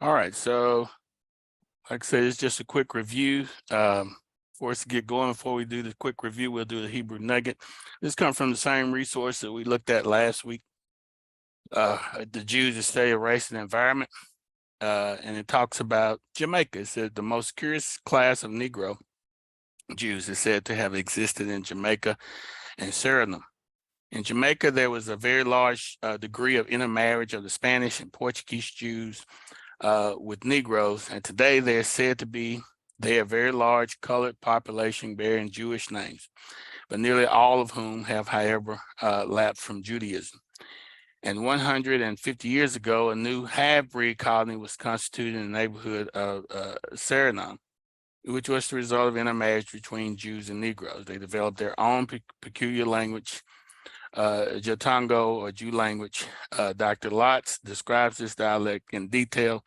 All right, so like I said, it's just a quick review. For us to get going, before we do the quick review, we'll do the Hebrew nugget. This comes from the same resource that we looked at last week, the Jews, a study of race and environment. And it talks about Jamaica. It said the most curious class of Negro Jews is said to have existed in Jamaica and Suriname. In Jamaica, there was a very large degree of intermarriage of the Spanish and Portuguese Jews with Negroes, and today they're said to be a very large colored population bearing Jewish names, but nearly all of whom have, however, lapsed from Judaism. And 150 years ago, a new half-breed colony was constituted in the neighborhood of Suriname, which was the result of intermarriage between Jews and Negroes. They developed their own peculiar language, Jotango or Jew language. Dr. Lotz describes this dialect in detail.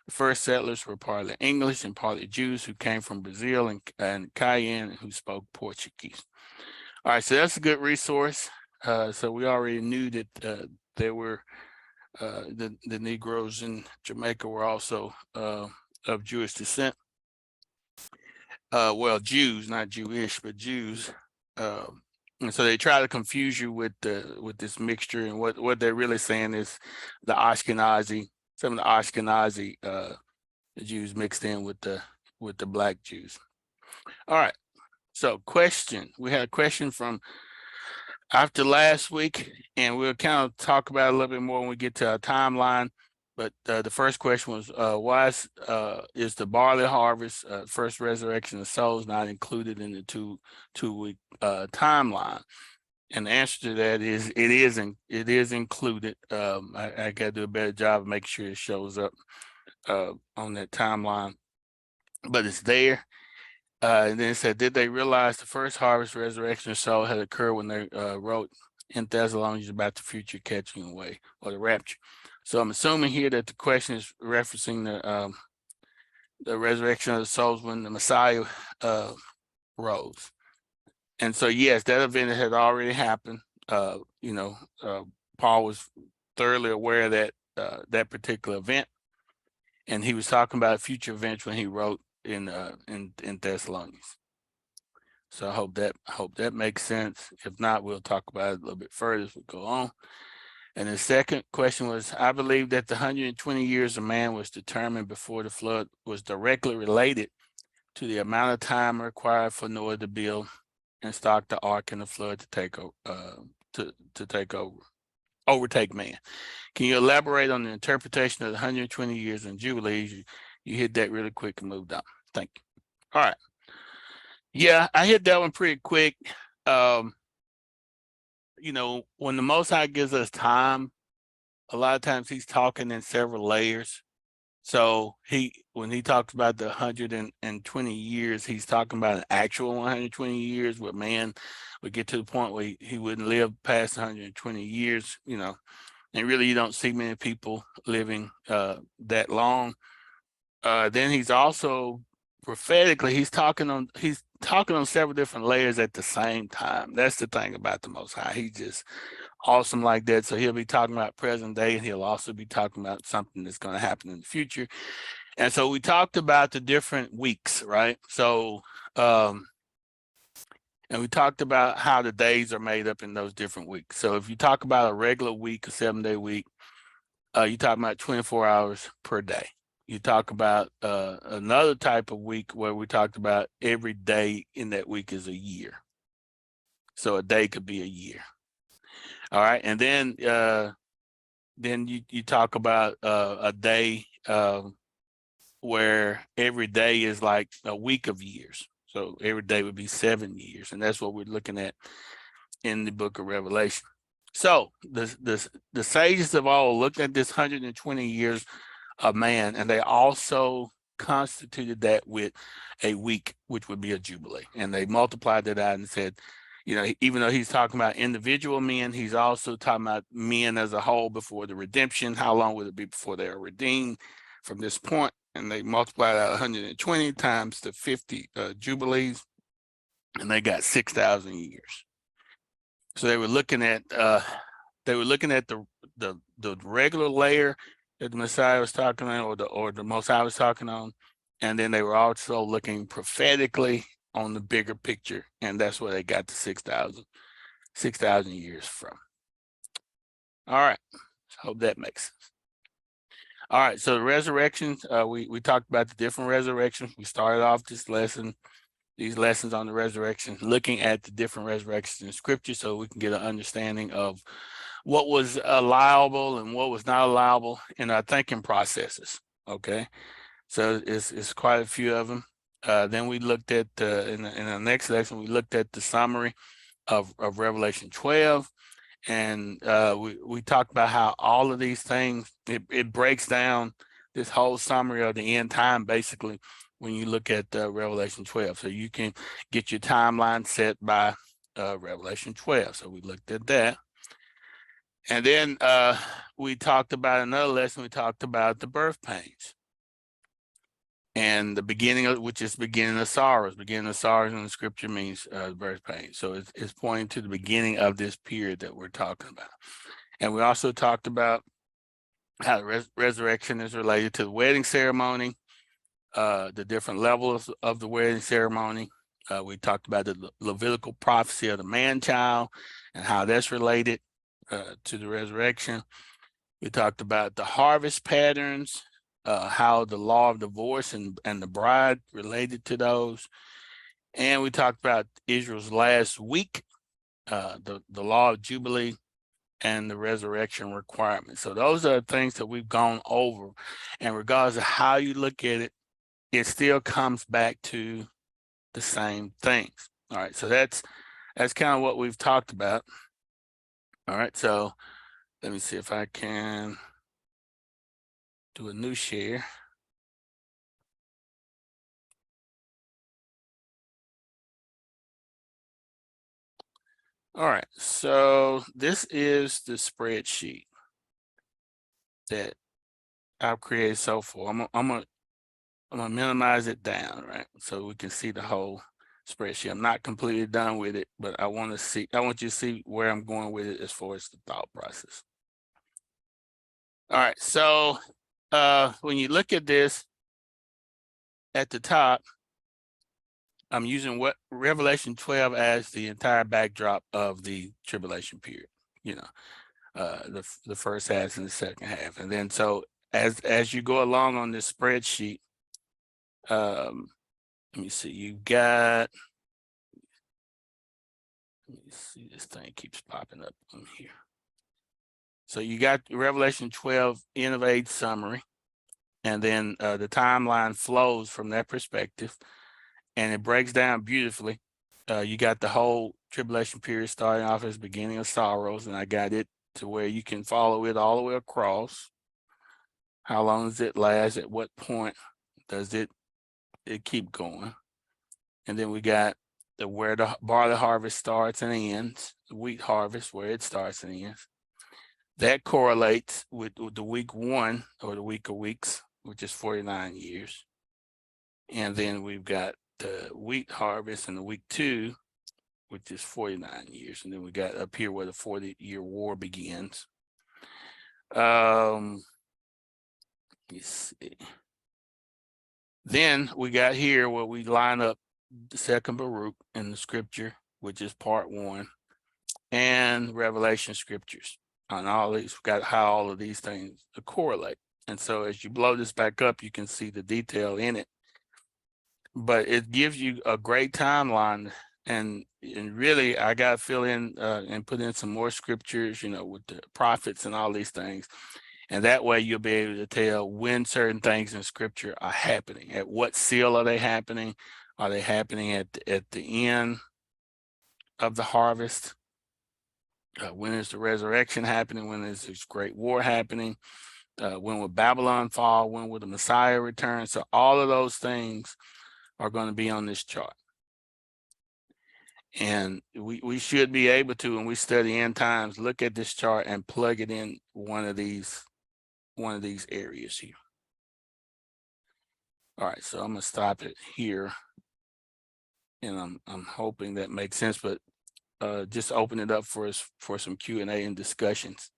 The first settlers were partly English and partly Jews who came from Brazil and Cayenne and who spoke Portuguese. All right, so that's a good resource. So we already knew that there were the Negroes in Jamaica were also of Jewish descent. Well, Jews, not Jewish, but Jews. And so they try to confuse you with this mixture, and what they're really saying is the Ashkenazi, some of the Ashkenazi the Jews mixed in with the black Jews. All right. So question, we had a question from after last week, and we'll kind of talk about it a little bit more when we get to our timeline. But the first question was, why is the barley harvest, first resurrection of souls, not included in the two-week timeline? And the answer to that is it is included. I got to do a better job of making sure it shows up on that timeline, but it's there. And then it said, did they realize the first harvest, resurrection of soul had occurred when they wrote in Thessalonians about the future catching away or the rapture? So I'm assuming here that the question is referencing the resurrection of the souls when the Messiah rose. And so, yes, that event had already happened. Paul was thoroughly aware of that particular event, and he was talking about future events when he wrote in Thessalonians. So I hope that makes sense. If not, we'll talk about it a little bit further as we go on. And the second question was, I believe that the 120 years of man was determined before the flood was directly related to the amount of time required for Noah to build and stock the ark and the flood to take overtake man. Can you elaborate on the interpretation of the 120 years in Jubilees? You hit that really quick and moved on. Thank you. All right. Yeah, I hit that one pretty quick. When the Most High gives us time, a lot of times he's talking in several layers. So when he talks about the 120 years, he's talking about an actual 120 years where man would get to the point where he wouldn't live past 120 years, and really you don't see many people living that long. Then he's also prophetically, he's talking on several different layers at the same time. That's the thing about the Most High. He's just awesome like that. So he'll be talking about present day, and he'll also be talking about something that's going to happen in the future. And so we talked about the different weeks, right? So, and we talked about how the days are made up in those different weeks. So if you talk about a regular week, a 7-day week, you talk about 24 hours per day. You talk about another type of week where we talked about every day in that week is a year. So a day could be a year. All right, and then you talk about a day where every day is like a week of years. So every day would be 7 years, and that's what we're looking at in the book of Revelation. So the sages have all looked at this 120 years of man, and they also constituted that with a week, which would be a jubilee, and they multiplied that out and said, even though he's talking about individual men, he's also talking about men as a whole before the redemption. How long would it be before they are redeemed from this point? And they multiplied out 120 times the 50 jubilees, and they got 6,000 years. So they were looking at the regular layer. that the Messiah was talking on, or the Most High was talking on, and then they were also looking prophetically on the bigger picture, and that's where they got the 6,000 years from. All right, hope that makes sense. All right, so the resurrections, we talked about the different resurrections. We started off these lessons on the resurrection, looking at the different resurrections in Scripture, so we can get an understanding of what was allowable and what was not allowable in our thinking processes. Okay, so it's quite a few of them. Then we looked at in the next lesson, we looked at the summary of Revelation 12. And we talked about how all of these things, it breaks down this whole summary of the end time, basically, when you look at Revelation 12. So you can get your timeline set by Revelation 12. So we looked at that. And then we talked about another lesson. We talked about the birth pains and the beginning of, which is beginning of sorrows. Beginning of sorrows in the Scripture means birth pains. So it's pointing to the beginning of this period that we're talking about. And we also talked about how the resurrection is related to the wedding ceremony, the different levels of the wedding ceremony. We talked about the Levitical prophecy of the man-child and how that's related to the resurrection. We talked about the harvest patterns, how the law of divorce and the bride related to those. And we talked about Israel's last week, the law of Jubilee, and the resurrection requirements. So those are things that we've gone over. And regardless of how you look at it, it still comes back to the same things. All right, so that's kind of what we've talked about. All right, so let me see if I can do a new share. All right, so this is the spreadsheet that I've created so far. I'm gonna minimize it down, right? So we can see the whole spreadsheet. I'm not completely done with it, but I want you to see where I'm going with it as far as the thought process. All right, so when you look at this at the top, I'm using what Revelation 12 as the entire backdrop of the tribulation period, you know, the first half and the second half. And then so as you go along on this spreadsheet, let me see, you got, let me see, this thing keeps popping up on here. So you got Revelation 12 end of age summary, and then the timeline flows from that perspective, and it breaks down beautifully. You got the whole tribulation period starting off as beginning of sorrows, and I got it to where you can follow it all the way across. How long does it last? At what point does it keep going? And then we got where the barley harvest starts and ends, the wheat harvest, where it starts and ends. That correlates with the week 1 or the week of weeks, which is 49 years. And then we've got the wheat harvest in the week 2, which is 49 years. And then we got up here where the 40-year war begins. Let's see. Then we got here where we line up the second Baruch in the Scripture, which is part 1, and Revelation scriptures. On all these, we've got how all of these things correlate. And so as you blow this back up, you can see the detail in it. But it gives you a great timeline. And really, I got to fill in and put in some more scriptures, you know, with the prophets and all these things. And that way you'll be able to tell when certain things in Scripture are happening. At what seal are they happening? Are they happening at the end of the harvest? When is the resurrection happening? When is this great war happening? When will Babylon fall? When will the Messiah return? So all of those things are going to be on this chart. And we should be able to, when we study end times, look at this chart and plug it in one of these areas here. All right, so I'm gonna stop it here, and I'm hoping that makes sense. But just open it up for us for some Q&A and discussions.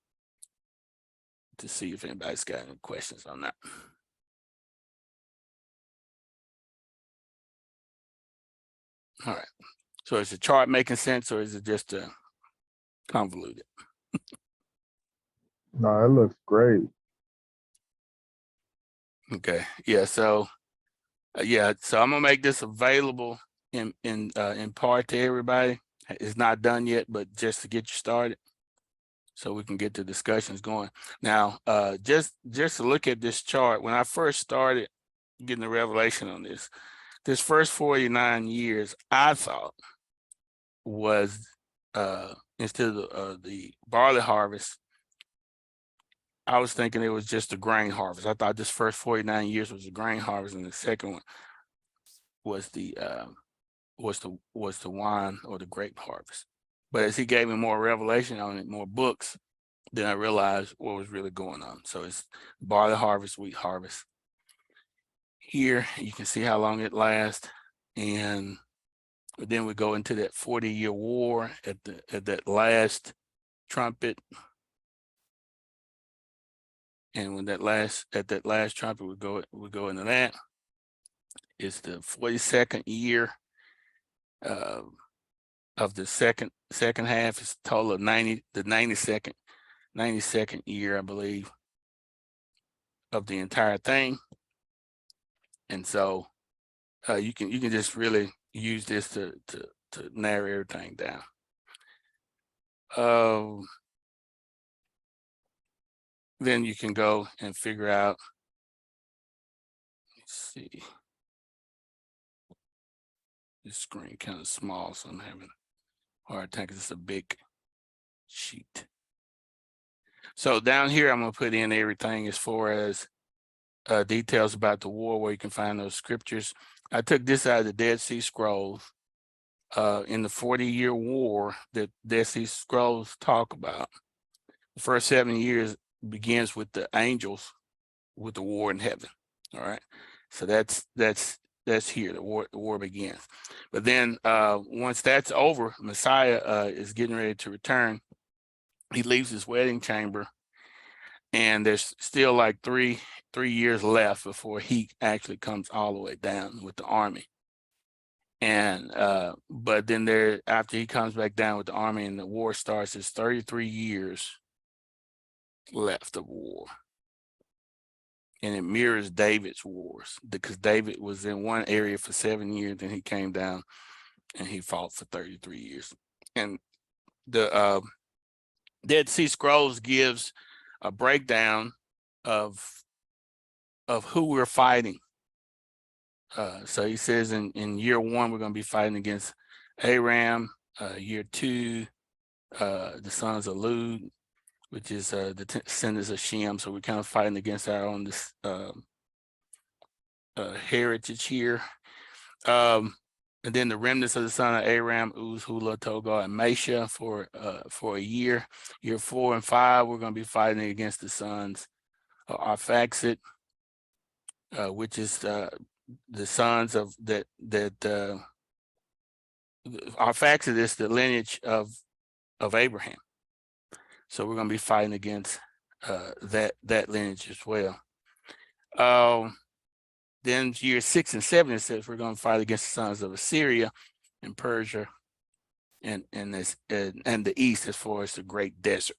to see if anybody's got any questions on that. All right. So is the chart making sense, or is it just convoluted? No, it looks great. Okay. Yeah. So yeah. So I'm gonna make this available in part to everybody. It's not done yet, but just to get you started, so we can get the discussions going. Now, just to look at this chart, when I first started getting the revelation on this first 49 years, I thought was instead of the barley harvest, I was thinking it was just a grain harvest. I thought this first 49 years was a grain harvest, and the second one was the wine or the grape harvest. But as he gave me more revelation on it, more books, then I realized what was really going on. So it's barley harvest, wheat harvest. Here you can see how long it lasts, and then we go into that 40-year war at that last trumpet. And when that last trumpet, we go into that. It's the 42nd year of the second half. It's a total of 92nd year, I believe, of the entire thing. And so you can just really use this to narrow everything down. Then you can go and figure out. Let's see. This screen kind of small, so I'm having a hard time because it's a big sheet. So down here, I'm going to put in everything as far as details about the war, where you can find those scriptures. I took this out of the Dead Sea Scrolls. In the 40-year war that Dead Sea Scrolls talk about, the first 7 years begins with the angels with the war in heaven. All right, so that's here. The war begins. But then once that's over, Messiah is getting ready to return. He leaves his wedding chamber, and there's still like three years left before he actually comes all the way down with the army. And but then after he comes back down with the army and the war starts, there's 33 years left of war. And it mirrors David's wars, because David was in one area for 7 years, and he came down and he fought for 33 years. And the Dead Sea Scrolls gives a breakdown of who we're fighting. So he says in year 1, we're going to be fighting against Aram. Year 2, the sons of Lud, which is the descendants of Shem. So we're kind of fighting against our own heritage here. And then the remnants of the son of Aram, Uz, Hula, Togar, and Mesha for a year. Year 4 and 5, we're going to be fighting against the sons of Arphaxad, which is the sons of Arphaxad is the lineage of Abraham. So we're going to be fighting against that lineage as well. Then year 6 and 7, it says we're going to fight against the sons of Assyria and Persia and the east, as far as the great desert.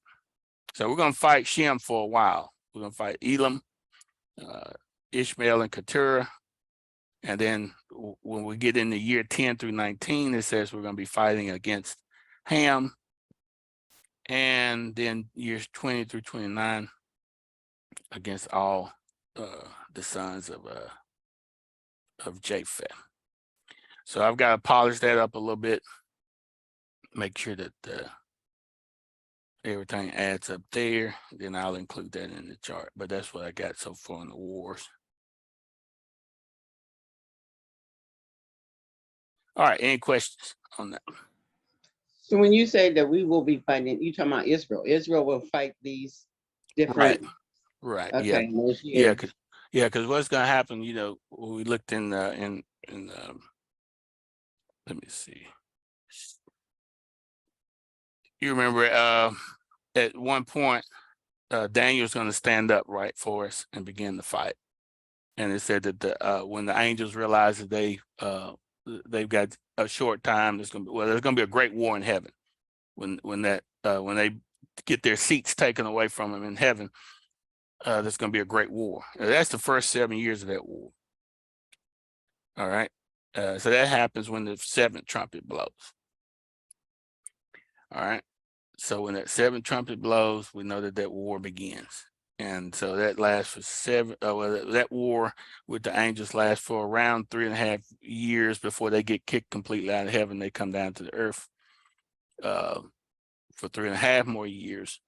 So we're going to fight Shem for a while. We're going to fight Elam, Ishmael, and Keturah. And then when we get into year 10 through 19, it says we're going to be fighting against Ham. And then years 20 through 29 against all the sons of Japheth. So I've got to polish that up a little bit, make sure that everything adds up there. Then I'll include that in the chart. But that's what I got so far in the wars. All right, any questions on that? So when you say that we will be fighting, you talking about Israel? Israel will fight these different. Right. Okay. Yeah. Because what's going to happen? We looked in let me see. You remember at one point Daniel's going to stand up right for us and begin the fight. And it said that when the angels realize that they've got a short time, there's going to be a great war in heaven. When they get their seats taken away from them in heaven, there's going to be a great war. That's the first 7 years of that war. All right. So that happens when the seventh trumpet blows. All right. So when that seventh trumpet blows, we know that war begins. And so that lasts for that war with the angels lasts for around 3.5 years before they get kicked completely out of heaven. They come down to the earth for 3.5 more years.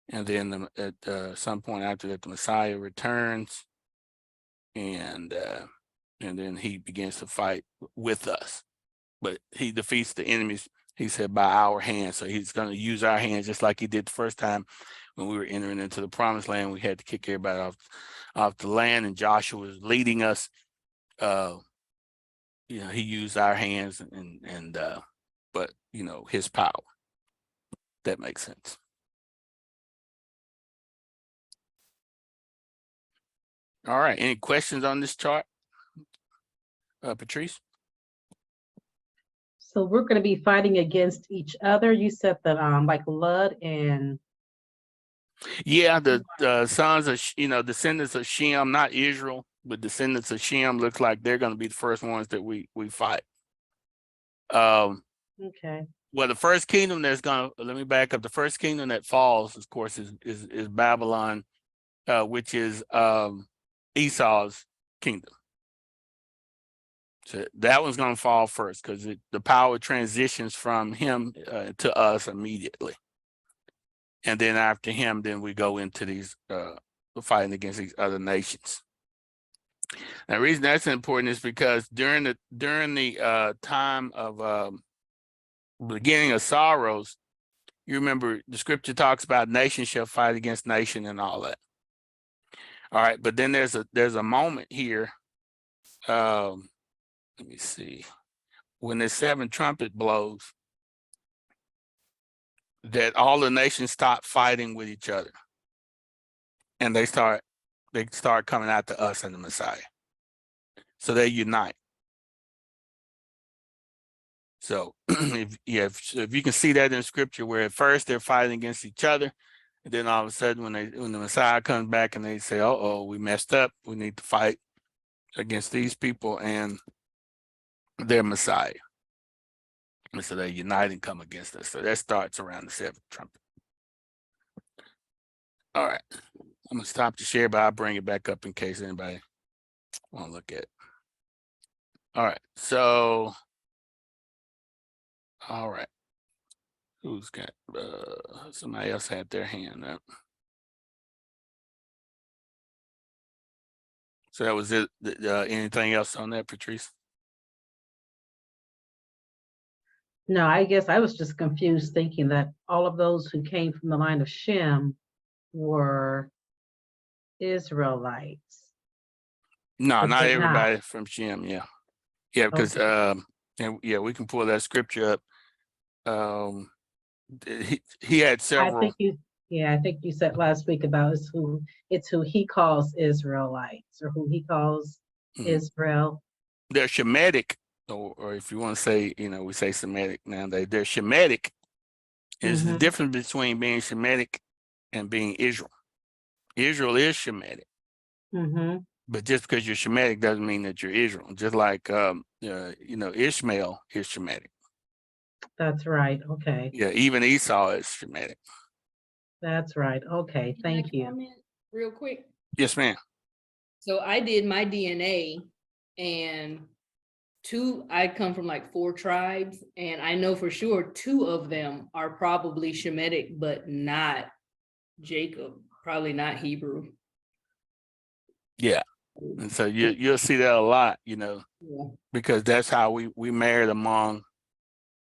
And then at some point after that, the Messiah returns, and then he begins to fight with us. But he defeats the enemies, he said, by our hands. So he's going to use our hands just like he did the first time when we were entering into the promised land. We had to kick everybody off the land, and Joshua was leading us. He used our hands but his power. That makes sense. All right. Any questions on this chart? Patrice? So we're going to be fighting against each other. You said that like Lud and yeah, the sons of descendants of Shem, not Israel, but descendants of Shem, looks like they're going to be the first ones that we fight. Okay. Well, the first kingdom let me back up. The first kingdom that falls, of course, is Babylon, which is Esau's kingdom. So that one's going to fall first because the power transitions from him to us immediately. And then after him, then we go into these fighting against these other nations. And the reason that's important is because during the time of beginning of sorrows, you remember the scripture talks about nation shall fight against nation and all that. All right, but then there's a moment here. Let me see. When the seventh trumpet blows, that all the nations stop fighting with each other, and they start coming out to us and the Messiah. So they unite. So if you can see that in scripture, where at first they're fighting against each other, and then all of a sudden when the Messiah comes back and they say, "Oh, we messed up. We need to fight against these people and their Messiah." And so they unite and come against us. So that starts around the seventh trumpet. All right. I'm gonna stop the share, but I'll bring it back up in case anybody want to look at it. All right. So, all right. Who's got somebody else had their hand up? So that was it. Anything else on that, Patrice? no, I guess I was just confused thinking that all of those who came from the line of Shem were Israelites. No, But not they're everybody from Shem. Yeah, because and yeah, we can pull that scripture up. He had several. I think you said last week about it's who he calls Israelites, or who he calls Israel. They're Shemitic, or if you want to say, we say Semitic nowadays. They're Shemitic. Is the difference between being Shemitic and being Israel. Israel is Shemitic. But just because you're Shemitic doesn't mean that you're Israel. Just like Ishmael is Shemitic. That's right. Okay. Yeah, even Esau is Shemitic. That's right. Okay. Thank you. Comment real quick. Yes, ma'am. So I did my DNA, and I come from like 4 tribes, and I know for sure 2 of them are probably Shemitic, but not Jacob, probably not Hebrew. Yeah. And so you'll see that a lot, Yeah. because that's how we married among,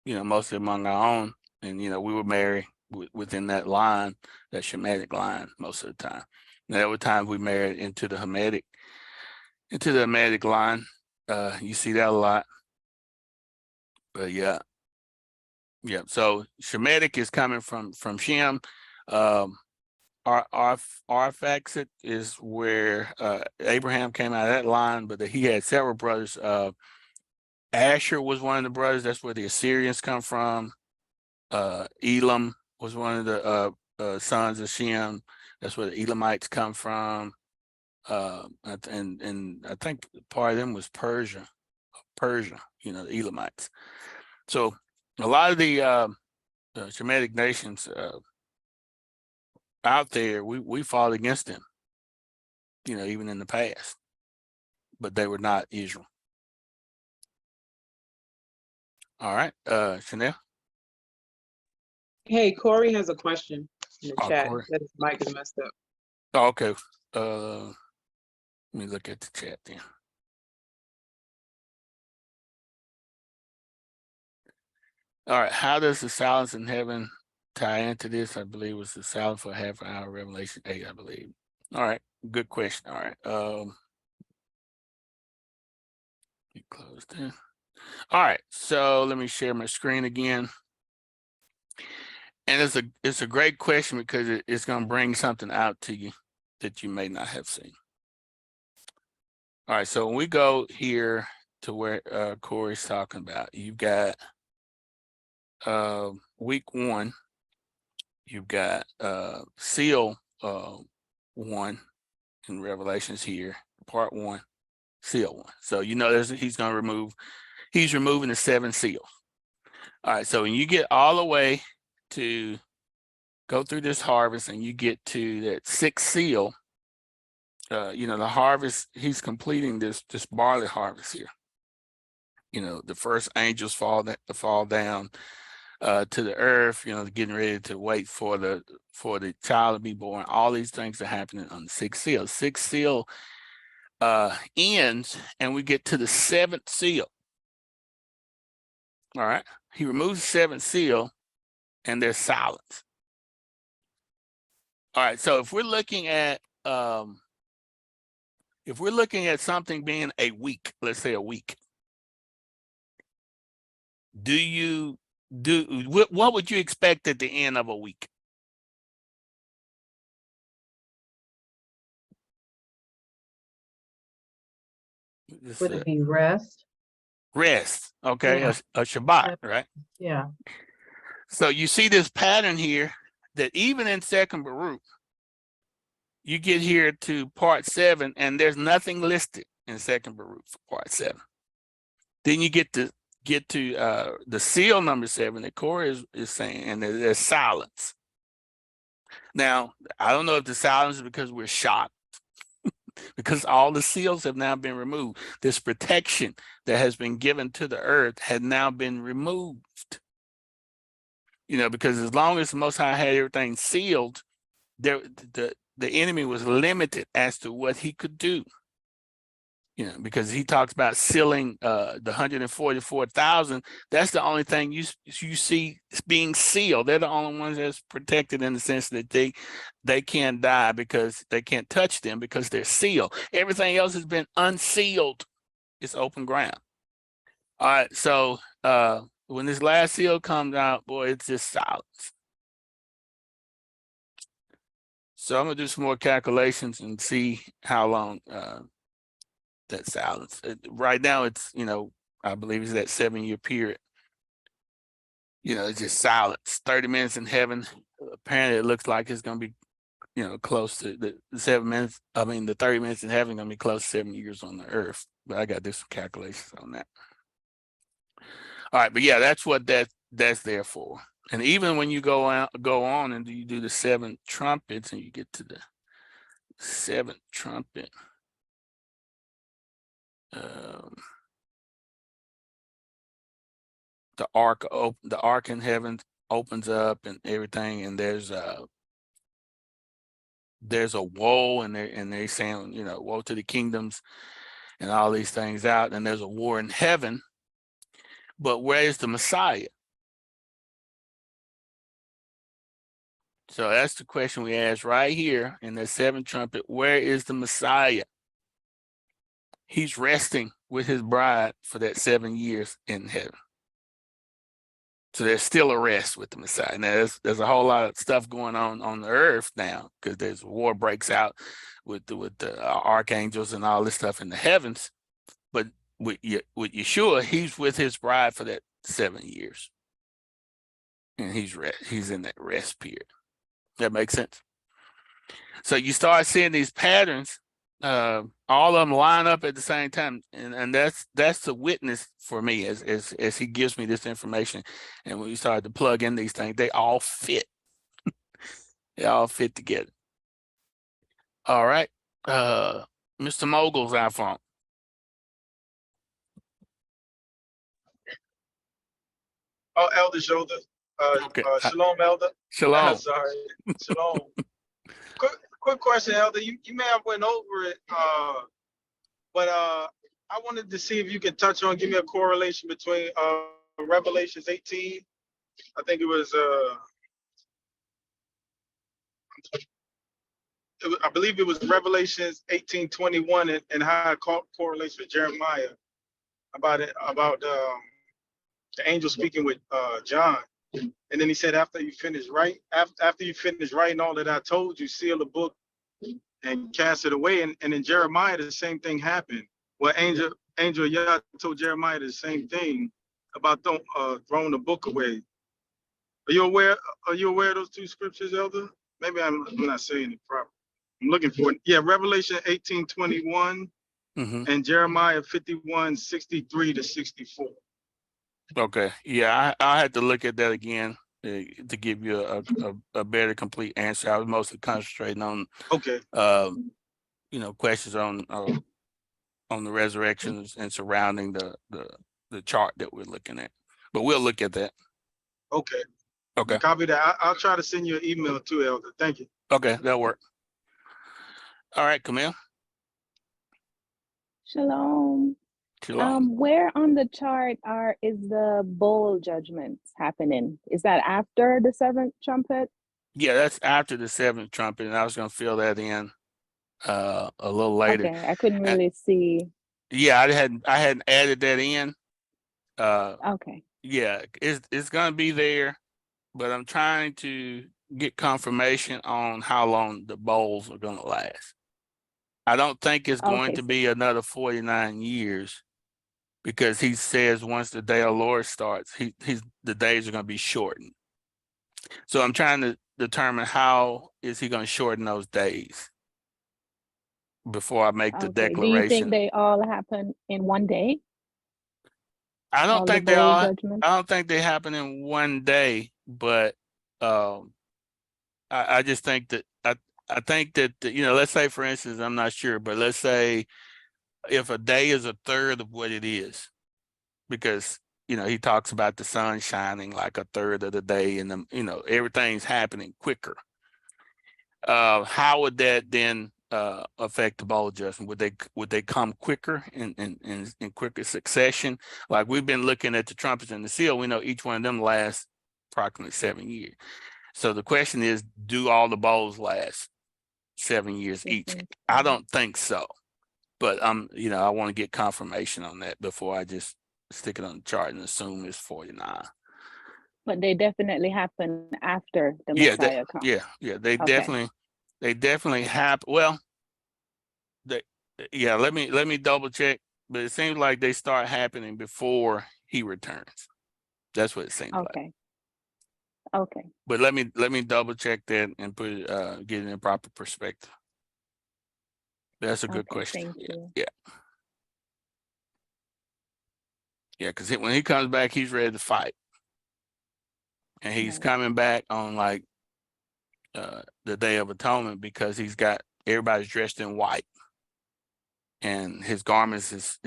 mostly among our own. And, we were married within that line, that Shemitic line most of the time. And there were times we married into the Hamitic line. You see that a lot. But yeah. So Shemitic is coming from Shem. Arphaxad is where Abraham came out of that line, but he had several brothers. Asher was one of the brothers. That's where the Assyrians come from. Elam was one of the sons of Shem. That's where the Elamites come from. And I think part of them was Persia, you know, the Elamites. So a lot of the Shemitic nations out there, we fought against them, you know, even in the past, but they were not Israel. All right, Chanel. Hey, Corey has a question in the Oh, chat Corey. that his mic is messed up. Oh, okay. Let me look at the chat then. All right, how does the silence in heaven tie into this? I believe it was the silence for half an hour, Revelation 8, I believe. All right, good question. All right. Let me close this. All right, so let me share my screen again. And it's a great question because it's going to bring something out to you that you may not have seen. All right, so when we go here to where Corey's talking about, you've got week 1, you've got seal 1 in Revelations here, part 1, seal 1. So you know he's removing the 7 seals. All right, so when you get all the way to go through this harvest and you get to that 6th seal, you know, the harvest, he's completing this barley harvest here. You know, the first angels fall down to the earth, you know, getting ready to wait for the child to be born. All these things are happening on the 6th seal. 6th seal ends and we get to the 7th seal. All right, he removes the 7th seal and there's silence. All right, so if we're looking at something being a week, let's say a week, what would you expect at the end of a week? Would it be rest? Rest, okay, Yeah. a Shabbat, right? Yeah. So you see this pattern here that even in Second Baruch, you get here to part 7 and there's nothing listed in Second Baruch for part 7. Then you get to the seal number 7 that Corey is saying, and there's silence. Now, I don't know if the silence is because we're shocked, because all the seals have now been removed. This protection that has been given to the earth had now been removed. You know, because as long as the Most High had everything sealed, the enemy was limited as to what he could do. You know, because he talks about sealing the 144,000. That's the only thing you see being sealed. They're the only ones that's protected in the sense that they can't die because they can't touch them because they're sealed. Everything else has been unsealed. It's open ground. All right, so when this last seal comes out, boy, it's just silence. So I'm gonna do some more calculations and see how long that silence. Right now, it's, you know, I believe it's that 7-year period. You know, it's just silence. 30 minutes in heaven. Apparently, it looks like it's going to be, you know, close to the 7 minutes. I mean, the 30 minutes in heaven going to be close to 7 years on the earth. But I got to do some calculations on that. All right, but yeah, that's what that's there for. And even when you go on and you do the 7 trumpets and you get to the 7th trumpet. The ark in heaven opens up and everything, and there's a woe, and they're saying, you know, woe to the kingdoms and all these things out, and there's a war in heaven. But where is the Messiah? So that's the question we ask right here in the 7th trumpet. Where is the Messiah? He's resting with his bride for that 7 years in heaven. So there's still a rest with the Messiah. And there's a whole lot of stuff going on the earth now because there's war breaks out with the archangels and all this stuff in the heavens. But with Yeshua, he's with his bride for that 7 years, and he's in that rest period. That makes sense. So you start seeing these patterns. All of them line up at the same time, and that's the witness for me as he gives me this information. And when we start to plug in these things, they all fit. They all fit together. All right, Mr. Mogul's iPhone. Oh, Elder Shoulder. Okay. Shalom, Elder. Shalom. Sorry. Shalom. Quick question, Elder. You may have went over it, but I wanted to see if you could touch on, give me a correlation between Revelations 18. I think it was, I believe it was Revelations 18:21, and how it correlates with Jeremiah about the angel speaking with John. And then he said, after you finish writing all that I told you, seal the book and cast it away. And in Jeremiah, the same thing happened. Well, angel Yah told Jeremiah the same thing about throwing the book away. Are you aware of those two scriptures, Elder? Maybe I'm not saying it properly. I'm looking for it. Yeah, Revelation 18:21 and Jeremiah 51:63-64. Okay. Yeah, I had to look at that again to give you a better complete answer. I was mostly concentrating on questions on the resurrections and surrounding the chart that we're looking at. But we'll look at that. Okay. Okay. Copy that. I'll try to send you an email too, Elder. Thank you. Okay, that'll work. All right, Camille. Shalom. Shalom. Where on the chart is the bowl judgments happening? Is that after the seventh trumpet? Yeah, that's after the seventh trumpet, and I was going to fill that in a little later. Okay, I couldn't really see. Yeah, I hadn't added that in. Okay. Yeah, it's going to be there, but I'm trying to get confirmation on how long the bowls are going to last. I don't think it's going to be another 49 years, because he says once the day of the Lord starts, the days are going to be shortened. So I'm trying to determine how is he going to shorten those days before I make the declaration. Do you think they all happen in one day? I don't think they happen in one day, but I just think that I think that let's say, for instance, I'm not sure, but let's say if a day is a third of what it is, because he talks about the sun shining like a third of the day, and everything's happening quicker. How would that then affect the bowl adjustment? Would they come quicker in quicker succession? Like we've been looking at the trumpets and the seal, we know each one of them lasts approximately 7 years. So the question is, do all the bowls last 7 years each? I don't think so, but I want to get confirmation on that before I just stick it on the chart and assume it's 49. But they definitely happen after the Messiah comes. Yeah, they definitely happen. Well, let me double check, but it seems like they start happening before he returns. That's what it seems like. Okay. But let me double check that and put it, get it in proper perspective. That's a good question. Thank you. Yeah, because when he comes back, he's ready to fight, and he's coming back on like the Day of Atonement, because he's got everybody's dressed in white, and his garments is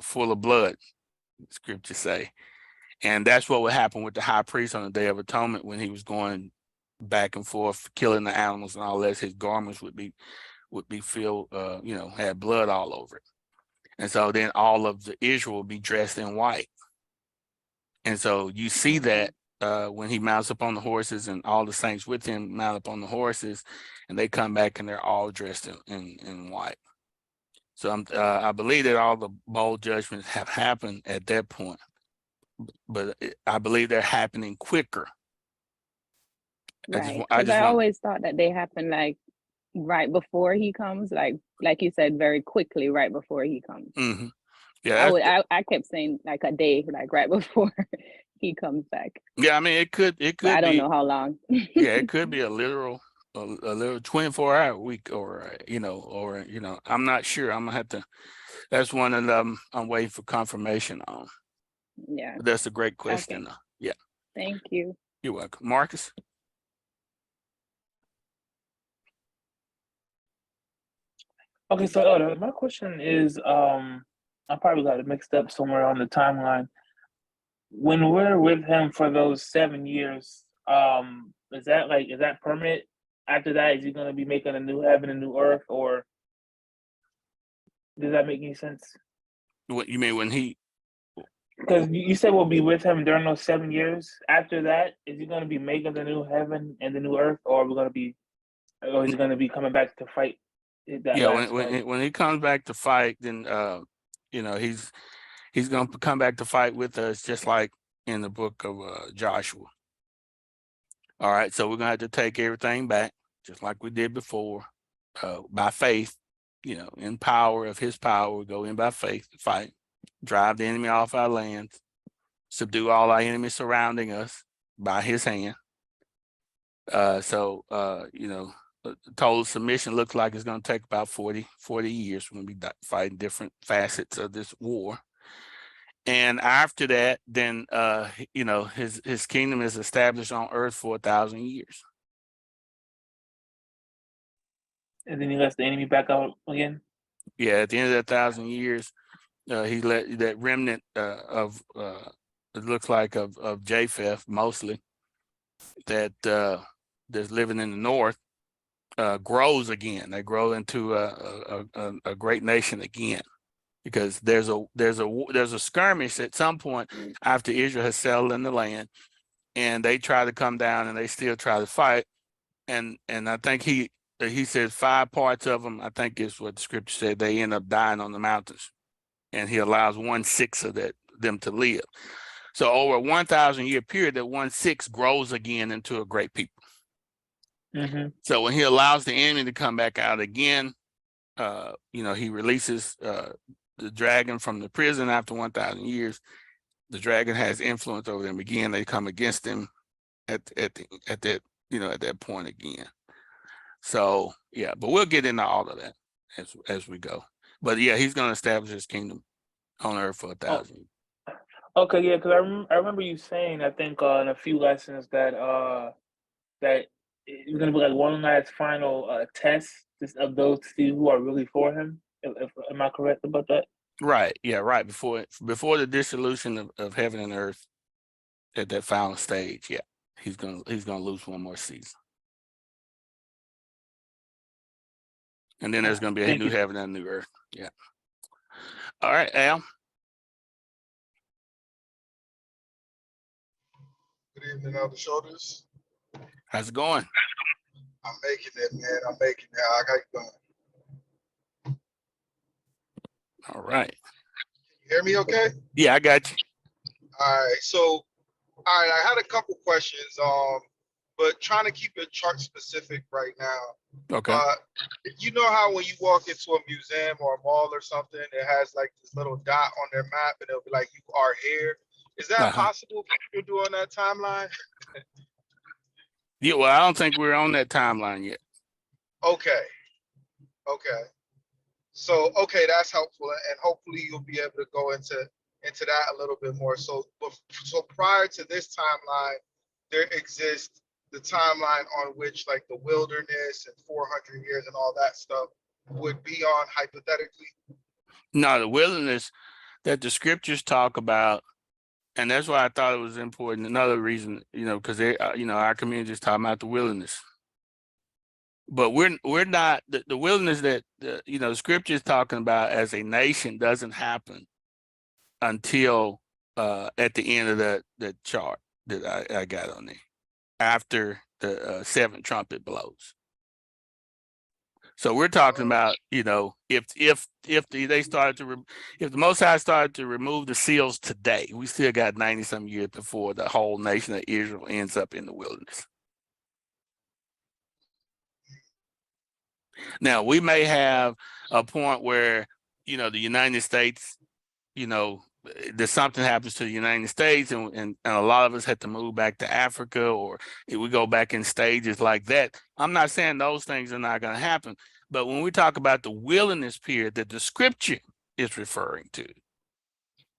full of blood, scriptures say. And that's what would happen with the high priest on the Day of Atonement when he was going back and forth, killing the animals and all that. His garments would be filled, had blood all over it. And so then all of the Israel would be dressed in white. And so you see that when he mounts up on the horses, and all the saints with him mount up on the horses, and they come back and they're all dressed in white. So I believe that all the bowl judgments have happened at that point. but I believe they're happening quicker. Right. I Because just I want, always thought that they happen like right before he comes, like you said, very quickly right before he comes. mhm. Yeah, I kept saying like a day, like right before he comes back. yeah. I mean, it could But I don't be, know how long. yeah, it could be a literal 24-hour week, or I'm not sure. I'm gonna have to. That's one of them I'm waiting for confirmation on. Yeah. But that's a great Okay. question, though. Yeah, Thank you. you're welcome, Marcus. Okay, so my question is, I probably got it mixed up somewhere on the timeline. When we're with him for those 7 years, is that permanent? After that, is he going to be making a new heaven and new earth, or does that make any sense? What you mean when he? Because you said we'll be with him during those 7 years. After that, is he going to be making the new heaven and the new earth, or is he going to be coming back to fight that Yeah, last fight? when he comes back to fight, then he's gonna come back to fight with us, just like in the book of Joshua. All right, so we're gonna have to take everything back, just like we did before, by faith. In power of his power, we go in by faith to fight, drive the enemy off our lands, subdue all our enemies surrounding us by his hand. Total submission looks like it's going to take about 40 years. We're going to be fighting different facets of this war. And after that, then, his kingdom is established on earth for 1,000 years. And then he lets the enemy back out again? Yeah, at the end of that 1,000 years, he let that remnant of it looks like of Japheth mostly, that that's living in the north, grows again. They grow into a great nation again, because there's a skirmish at some point after Israel has settled in the land, and they try to come down and they still try to fight. And I think he said 5 parts of them, I think is what the scripture said, they end up dying on the mountains, and he allows 1/6 of them to live. So over a 1,000 year period, that 1/6 grows again into a great people. Mm-hmm. So when he allows the enemy to come back out again, he releases the dragon from the prison after 1,000 years. The dragon has influence over them again. They come against him at that point again. So yeah, but we'll get into all of that as we go. But yeah, he's going to establish his kingdom on earth for 1,000 years. Okay, yeah, because I remember you saying, I think in a few lessons that it's gonna be like one last final test just of those to see who are really for him. Am I correct about that? Right. Yeah. Right. Before the dissolution of heaven and earth, at that final stage, yeah, he's gonna lose one more season, and then there's gonna be a Thank new you. heaven and a new earth. Yeah. All right, Al. Good evening, Elder Shoulders. How's it going? I'm making it, man. I'm making it. I got you going. All right. You hear me okay? Yeah, I got you. All right. So, all right, I had a couple questions, but trying to keep it chart specific right now. Okay. You know how when you walk into a museum or a mall or something, it has like this little dot on their map and it'll be like, you are here. Is that possible for you to do on that timeline? Yeah, well, I don't think we're on that timeline yet. Okay. Okay. So, okay, that's helpful. And hopefully you'll be able to go into that a little bit more. So prior to this timeline, there exists the timeline on which like the wilderness and 400 years and all that stuff would be on hypothetically. No, the wilderness that the scriptures talk about, and that's why I thought it was important. Another reason, because our community is talking about the wilderness, but we're not the wilderness that the scripture is talking about as a nation doesn't happen until at the end of the chart that I got on there, after the 7th trumpet blows. So we're talking about, you know, if they started to if the Most High started to remove the seals today, we still got 90 some years before the whole nation of Israel ends up in the wilderness. Now we may have a point where, you know, the United States, you know, there's something happens to the United States and a lot of us had to move back to Africa, or we go back in stages like that. I'm not saying those things are not going to happen, but when we talk about the wilderness period that the scripture is referring to,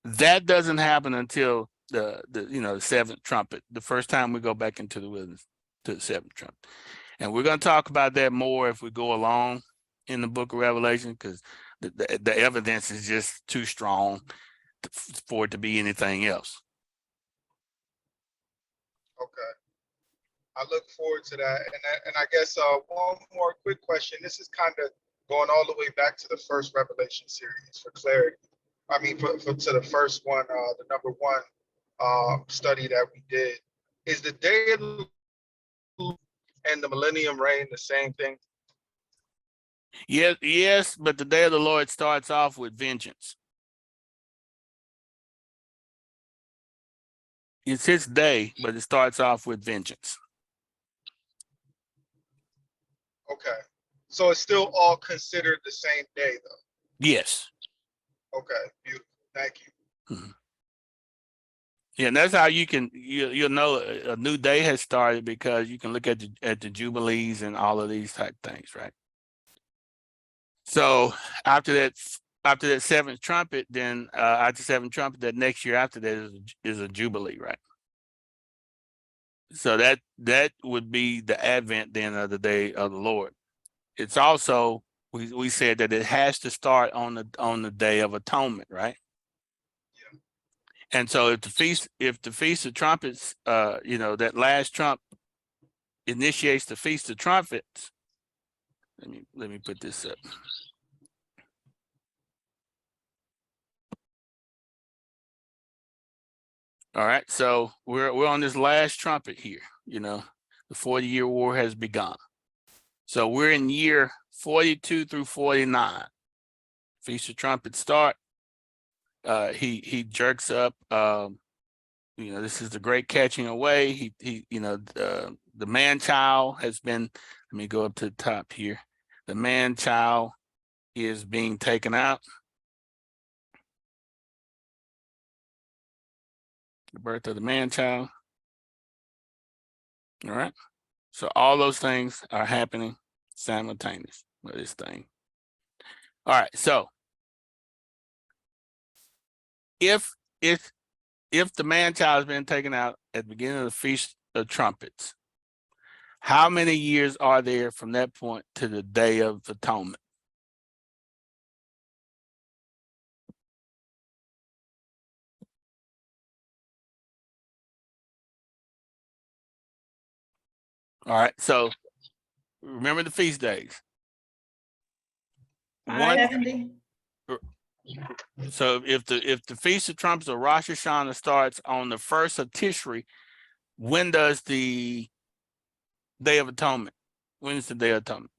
that doesn't happen until the you know, the seventh trumpet, the first time we go back into the wilderness, to the seventh trumpet. And we're going to talk about that more if we go along in the book of Revelation, because the evidence is just too strong for it to be anything else. Okay. I look forward to that. And I guess one more quick question. This is kind of going all the way back to the first Revelation series for clarity. I mean, for to the first one, the number one study that we did. Is the day of the and the millennium reign the same thing? Yes, but the day of the Lord starts off with vengeance. It's his day, but it starts off with vengeance. Okay. So it's still all considered the same day, though? Yes. Okay, beautiful. Thank you. Mm-hmm. Yeah, and that's how you can you'll know a new day has started, because you can look at the jubilees and all of these type things, right? So after that seventh trumpet, then after seventh trumpet, that next year after that is a jubilee, right? So that would be the advent then of the day of the Lord. It's also, we said that it has to start on the day of atonement, right? Yeah. And so if the feast of trumpets, you know, that last trump initiates the feast of trumpets. Let me put this up. All right, so we're on this last trumpet here. You know, the 40-year war has begun. So we're in year 42 through 49. Feast of trumpets start. He jerks up. You know, this is the great catching away. He you know, the man child has been. Let me go up to the top here. The man child is being taken out. The birth of the man child. All right. So all those things are happening simultaneous with this thing. All right. So if the man child has been taken out at the beginning of the Feast of Trumpets, how many years are there from that point to the Day of Atonement? All right, so remember the feast days. 70. So if the Feast of Trumpets or Rosh Hashanah starts on the 1st of Tishri, when does the Day of Atonement? When is the Day of Atonement?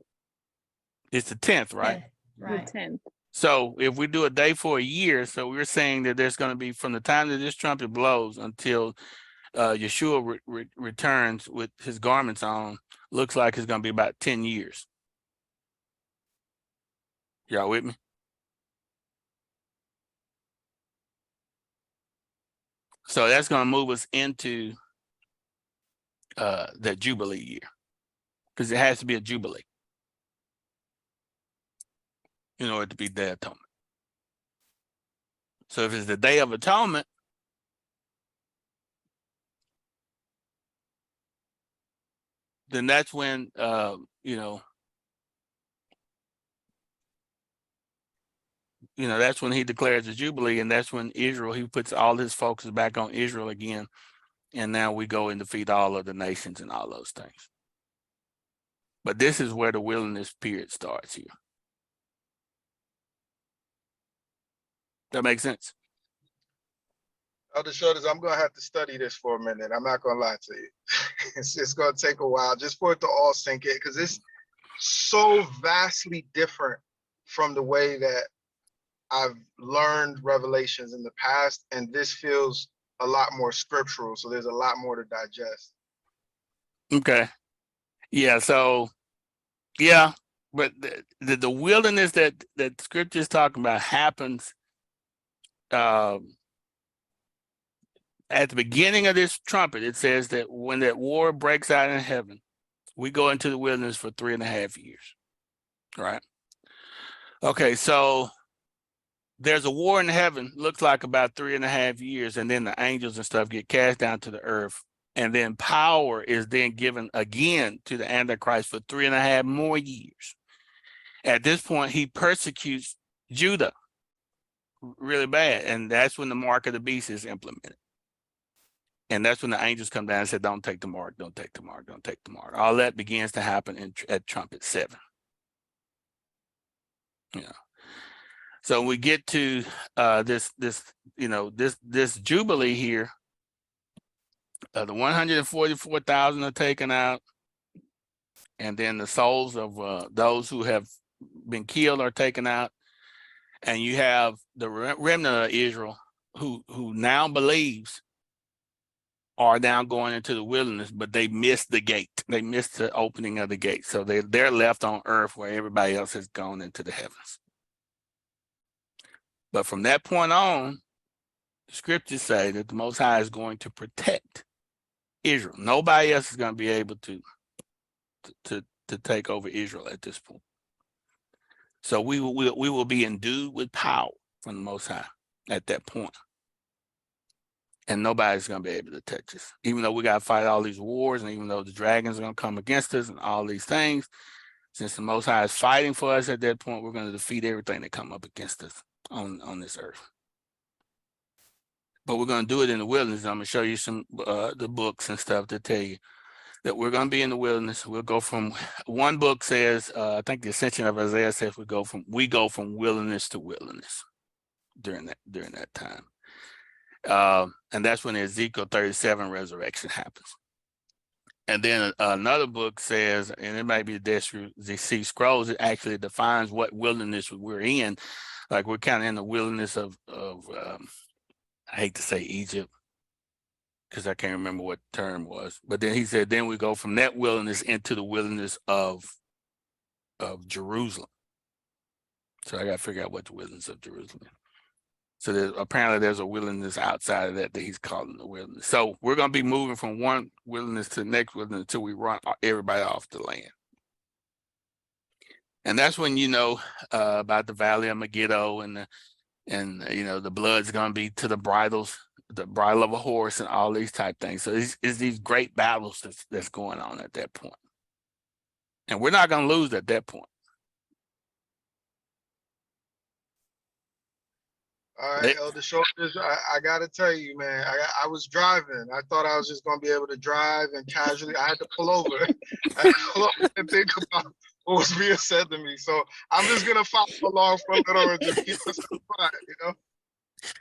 It's the 10th, right? The 10th. So if we do a day for a year, so we're saying that there's going to be, from the time that this trumpet blows until Yeshua returns with his garments on, looks like it's going to be about 10 years. Y'all with me? So that's going to move us into the Jubilee year, because it has to be a Jubilee in order to be Day of Atonement. So if it's the Day of Atonement, then that's when, you know, that's when he declares the Jubilee, and that's when Israel, he puts all his focus back on Israel again. And now we go and defeat all of the nations and all those things. But this is where the wilderness period starts here. That makes sense? Elder Shoulders, I'm gonna have to study this for a minute. I'm not gonna lie to you. It's gonna take a while just for it to all sink in, because so vastly different from the way that I've learned revelations in the past, and this feels a lot more scriptural. So there's a lot more to digest. Okay. Yeah. So, yeah, but the wilderness that scripture is talking about happens at the beginning of this trumpet. It says that when that war breaks out in heaven, we go into the wilderness for 3.5 years. Right. Okay. So there's a war in heaven, looks like about 3.5 years, and then the angels and stuff get cast down to the earth. And then power is then given again to the Antichrist for 3.5 more years. At this point, he persecutes Judah really bad. And that's when the mark of the beast is implemented. And that's when the angels come down and say, don't take the mark, don't take the mark, don't take the mark. All that begins to happen at trumpet 7. Yeah. So we get to this Jubilee here. The 144,000 are taken out. And then the souls of those who have been killed are taken out. And you have the remnant of Israel who now believes are now going into the wilderness, but they missed the gate. They missed the opening of the gate. So they're left on earth where everybody else has gone into the heavens. But from that point on, the scriptures say that the Most High is going to protect Israel. Nobody else is going to be able to take over Israel at this point. So we will be endued with power from the Most High at that point. And nobody's going to be able to touch us. Even though we got to fight all these wars, and even though the dragons are going to come against us and all these things, since the Most High is fighting for us at that point, we're going to defeat everything that come up against us on this earth. But we're going to do it in the wilderness. I'm going to show you some the books and stuff that tell you that we're going to be in the wilderness. We'll go from, one book says, I think the Ascension of Isaiah says we go from wilderness to wilderness during that time. And that's when the Ezekiel 37 resurrection happens. And then another book says, and it might be the Dead Sea Scrolls, it actually defines what wilderness we're in. Like we're kind of in the wilderness of I hate to say Egypt, because I can't remember what the term was. But then he said, then we go from that wilderness into the wilderness of Jerusalem. So I got to figure out what the wilderness of Jerusalem is. So apparently there's a wilderness outside of that he's calling the wilderness. So we're going to be moving from one wilderness to the next wilderness until we run everybody off the land. And that's when you know about the Valley of Megiddo and the blood's going to be to the bridle of a horse and all these type things. So it's these great battles that's going on at that point. And we're not going to lose at that point. All right, Elder Shoulders, I gotta tell you, man, I was driving. I thought I was just gonna be able to drive and casually. I had to pull over. I had to pull over and think about what was being said to me. So I'm just gonna follow along from it or just keep us quiet, you know?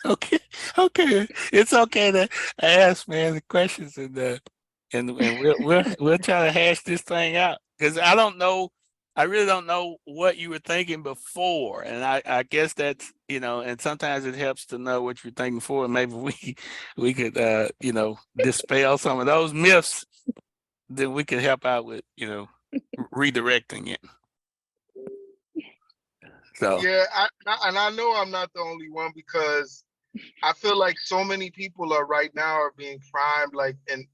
Okay. It's okay to ask, man, the questions and we'll try to hash this thing out, because I really don't know what you were thinking before. And I guess that's, and sometimes it helps to know what you're thinking for. And maybe we could, dispel some of those myths, then we could help out with, redirecting it. So Yeah, I know I'm not the only one, because I feel like so many people right now are being primed, and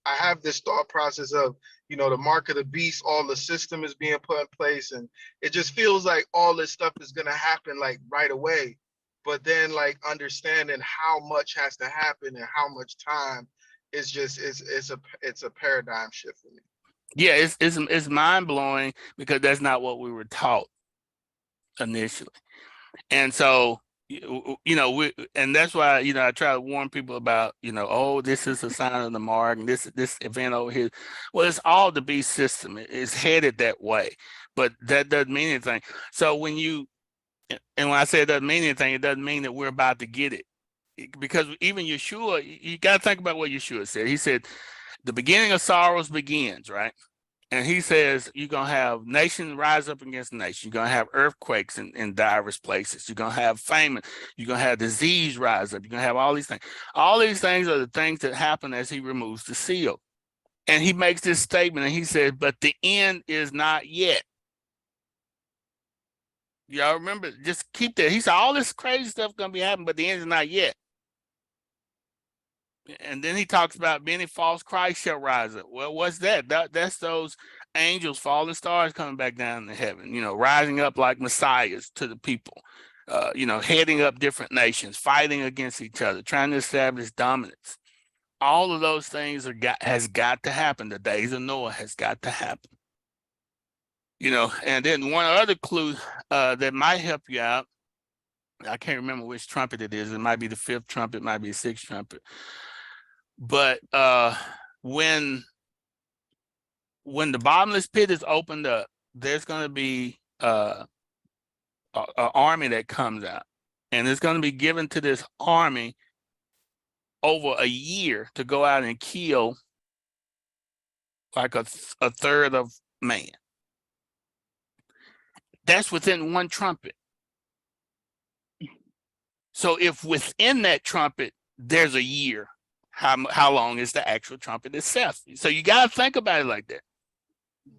I have this thought process of, the mark of the beast, all the system is being put in place, and it just feels like all this stuff is going to happen right away. But then understanding how much has to happen and how much time is just, it's a paradigm shift for me. yeah, it's mind blowing, because that's not what we were taught initially. And so, and that's why, I try to warn people about, oh, this is a sign of the mark, and this event over here. Well, it's all the beast system. It's headed that way, but that doesn't mean anything. So when I say it doesn't mean anything, it doesn't mean that we're about to get it. Because even Yeshua, you got to think about what Yeshua said. He said, the beginning of sorrows begins, right? And he says you're gonna have nation rise up against nation. You're gonna have earthquakes in diverse places. You're gonna have famine. You're gonna have disease rise up. You're gonna have all these things. All these things are the things that happen as he removes the seal. And he makes this statement and he says, but the end is not yet. Y'all remember, just keep that. He said all this crazy stuff gonna be happening, but the end is not yet. And then he talks about many false Christ shall rise up. Well, what's that? That's those angels, fallen stars coming back down to heaven, rising up like messiahs to the people, heading up different nations, fighting against each other, trying to establish dominance. All of those things has got to happen. The days of Noah has got to happen. And then one other clue that might help you out, I can't remember which trumpet it is. It might be the 5th trumpet, it might be the 6th trumpet. But when the bottomless pit is opened up, there's going to be an army that comes out, and it's going to be given to this army over a year to go out and kill like a third of man. That's within one trumpet. So if within that trumpet there's a year, how long is the actual trumpet itself? So you got to think about it like that.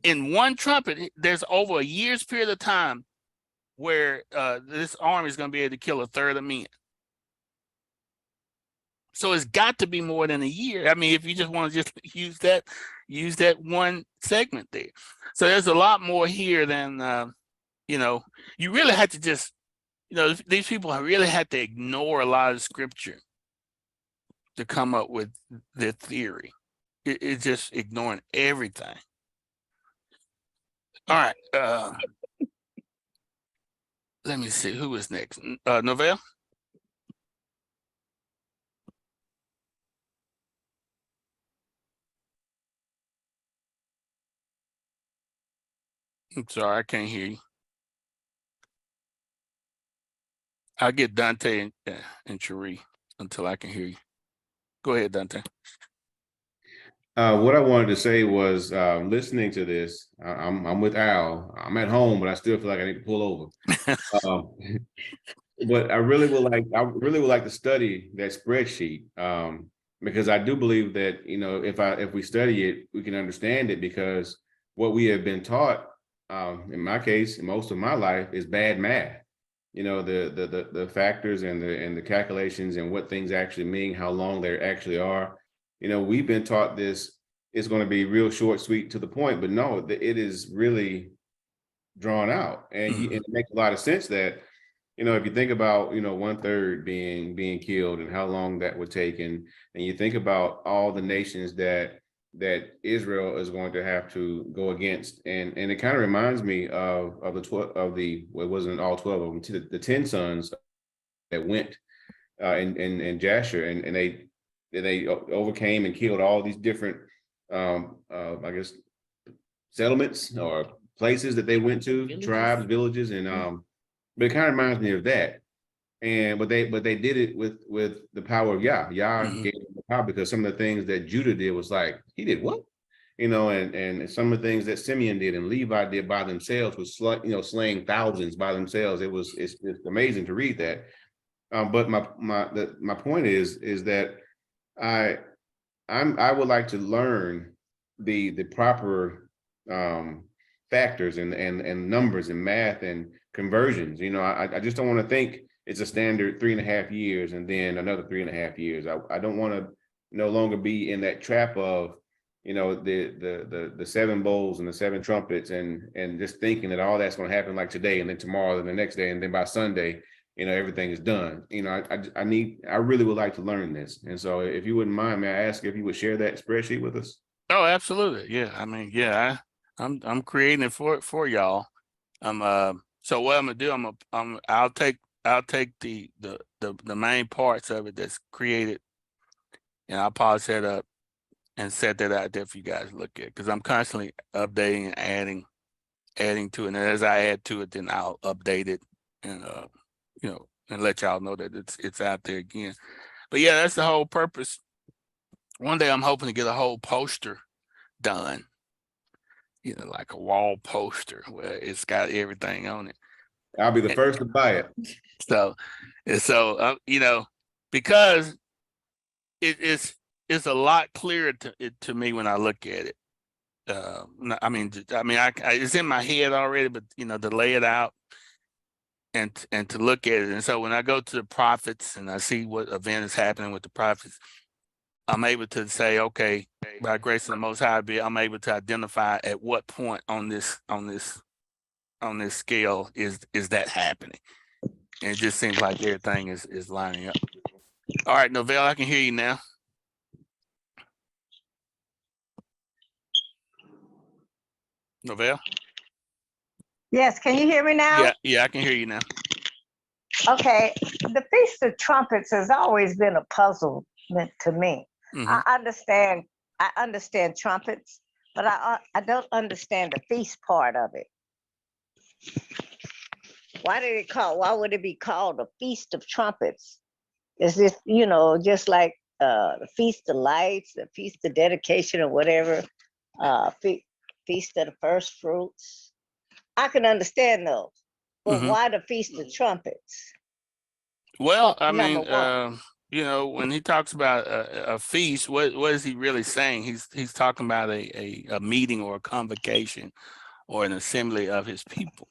In one trumpet, there's over a year's period of time where this army is going to be able to kill a third of men. So it's got to be more than a year. I mean, if you just want to just use that one segment there. So there's a lot more here than, you really have to just, these people really had to ignore a lot of scripture to come up with their theory. It's just ignoring everything. All right. Let me see who is next. Novell. I'm sorry, I can't hear you. I'll get Dante and Cherie until I can hear you. Go ahead, Dante. What I wanted to say was, listening to this, I'm with Al. I'm at home, but I still feel like I need to pull over. But I really would like to study that spreadsheet, because I do believe that if we study it, we can understand it, because what we have been taught, in my case, most of my life, is bad math. The factors and the calculations and what things actually mean, how long they actually are. We've been taught this is going to be real short, sweet, to the point, but no, it is really drawn out. And it makes a lot of sense that, if you think about, 1/3 being killed and how long that would take, and you think about all the nations that Israel is going to have to go against, and it kind of reminds me of it wasn't all 12 of them, the 10 sons that went in Jasher, and they overcame and killed all these different I guess settlements or places that they went to, tribes, villages, and but it kind of reminds me of that. And but they did it with the power of Yah. Yah gave them the power, because some of the things that Judah did was like, he did what? And some of the things that Simeon did and Levi did by themselves was slaying thousands by themselves. It's amazing to read that. But my point is that I would like to learn the proper factors and numbers and math and conversions. I just don't want to think it's a standard 3.5 years and then another 3.5 years. I don't want to no longer be in that trap of the 7 bowls and the 7 trumpets and just thinking that all that's going to happen like today and then tomorrow and the next day and then by Sunday everything is done. I really would like to learn this. And so if you wouldn't mind, may I ask if you would share that spreadsheet with us? Oh, absolutely. Yeah. I mean, yeah, I'm creating it for y'all. So what I'm gonna do, I'll take the main parts of it that's created, and I'll polish that up and set that out there for you guys to look at, because I'm constantly updating and adding to it. And as I add to it, then I'll update it and and let y'all know that it's out there again. But yeah, that's the whole purpose. One day I'm hoping to get a whole poster done like a wall poster where it's got everything on it. I'll be the first to buy it. So, because it's a lot clearer to me when I look at it. It's in my head already, but to lay it out and to look at it. And so when I go to the prophets and I see what event is happening with the prophets, I'm able to say, okay, by grace of the Most High, I'm able to identify at what point on this scale is that happening. And it just seems like everything is lining up. All right, Novell, I can hear you now. Novell? Yes, can you hear me now? Yeah, I can hear you now. Okay, the Feast of Trumpets has always been a puzzlement to me. Mhm. I understand trumpets, but I don't understand the feast part of it. Why would it be called a Feast of Trumpets? Is this, just like the Feast of Lights, the Feast of Dedication or whatever, Feast of the First Fruits? I can understand those, but Mhm. why the Feast of Trumpets? Well, Number one. when he talks about a feast, what is he really saying? He's talking about a meeting or a convocation or an assembly of his people.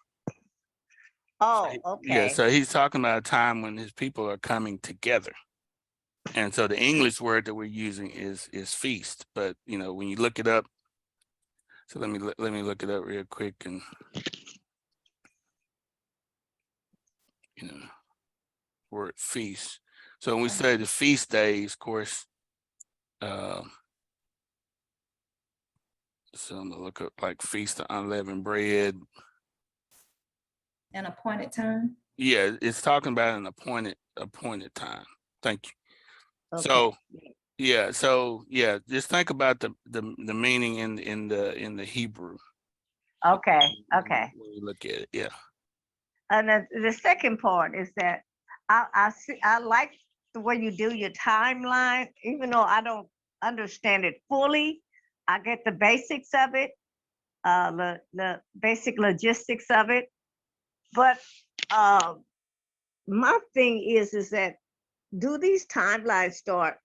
Oh, Yeah, okay. so he's talking about a time when his people are coming together. And so the English word that we're using is feast. But when you look it up, so let me look it up real quick and word feast. So when we say the feast days, of course, so I'm gonna look up like Feast of Unleavened Bread. An appointed time. Yeah, it's talking about an appointed time. Thank you. Okay. So just think about the meaning in the Hebrew. Okay. When we look at it, yeah. And the second part is that I like the way you do your timeline, even though I don't understand it fully. I get the basics of it, the basic logistics of it. But my thing is that do these timelines start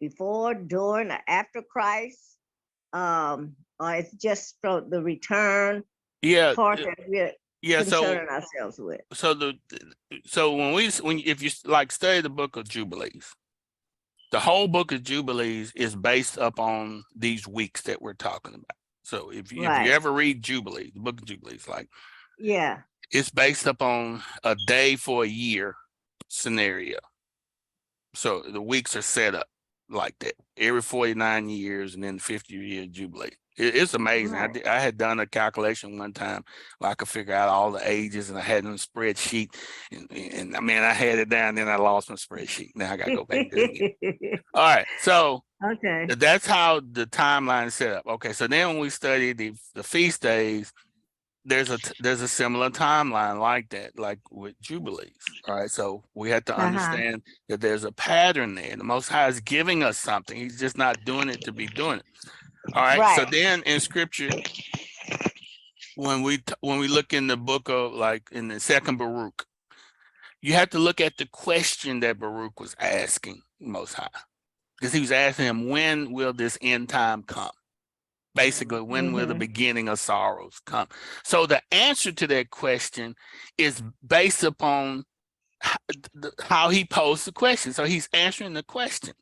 before, during, or after Christ? Or it's just for the return part that we're concerning ourselves with? So if you like study the book of Jubilees, the whole book of Jubilees is based upon these weeks that we're talking about. So if you ever read Jubilees, the book of Jubilees, it's based upon a day for a year scenario. So the weeks are set up like that every 49 years and then 50-year Jubilee. It's amazing. Right. I had done a calculation one time where I could figure out all the ages, and I had it in a spreadsheet, and I had it down, then I lost my spreadsheet. Now I gotta go back and do it again. All right, so Okay. that's how the timeline is set up. Okay, so then when we study the feast days, there's a similar timeline like that, like with Jubilees. All right, so we have to understand that there's a pattern there. The Most High is giving us something. He's just not doing it to be doing it. All right. So then in Scripture, when we look in the book of, like, in the second Baruch, you have to look at the question that Baruch was asking the Most High, because he was asking him, when will this end time come? Basically, when will the beginning of sorrows come? So the answer to that question is based upon how he posed the question. So he's answering the question.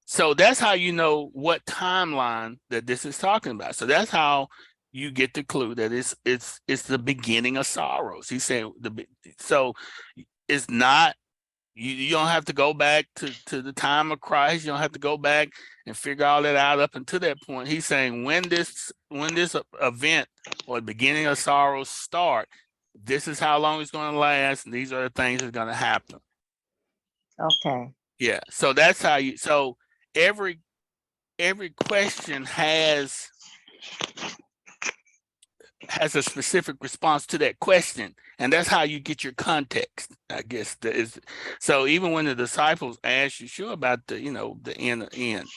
So that's how you know what timeline that this is talking about. So that's how you get the clue that it's the beginning of sorrows. He said so it's not, you don't have to go back to the time of Christ. You don't have to go back and figure all that out up until that point. He's saying when this event or the beginning of sorrows start, this is how long it's going to last, and these are the things that are going to happen. Okay. Yeah. So that's how you. So every question has a specific response to that question, and that's how you get your context, I guess. So even when the disciples asked Yeshua about the end,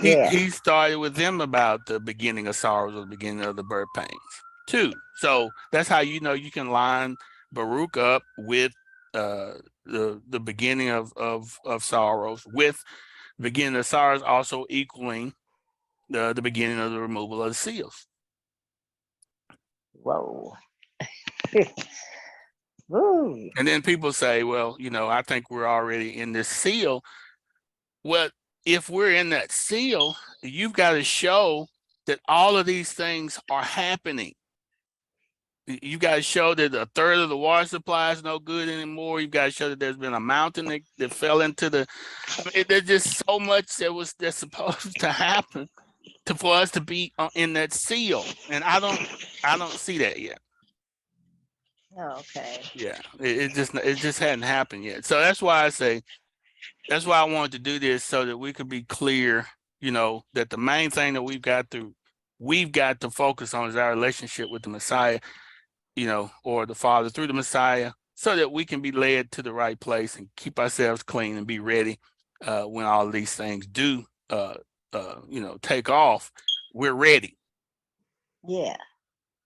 Yeah. He started with them about the beginning of sorrows or the beginning of the birth pains too. So that's how you know you can line Baruch up with the beginning of sorrows, with beginning of sorrows also equaling the beginning of the removal of the seals. Whoa. Woo. And then people say, well, you know, I think we're already in this seal. Well, if we're in that seal, you've got to show that all of these things are happening. You've got to show that a third of the water supply is no good anymore. You've got to show that there's been a mountain that fell into the. I mean, there's just so much that's supposed to happen for us to be in that seal, and I don't see that yet. Okay. Yeah, it just hadn't happened yet. So that's why I say, that's why I wanted to do this, so that we could be clear, you know, that the main thing that we've got to focus on is our relationship with the Messiah, you know, or the Father through the Messiah, so that we can be led to the right place and keep ourselves clean and be ready when all of these things do, you know, take off. We're ready. Yeah.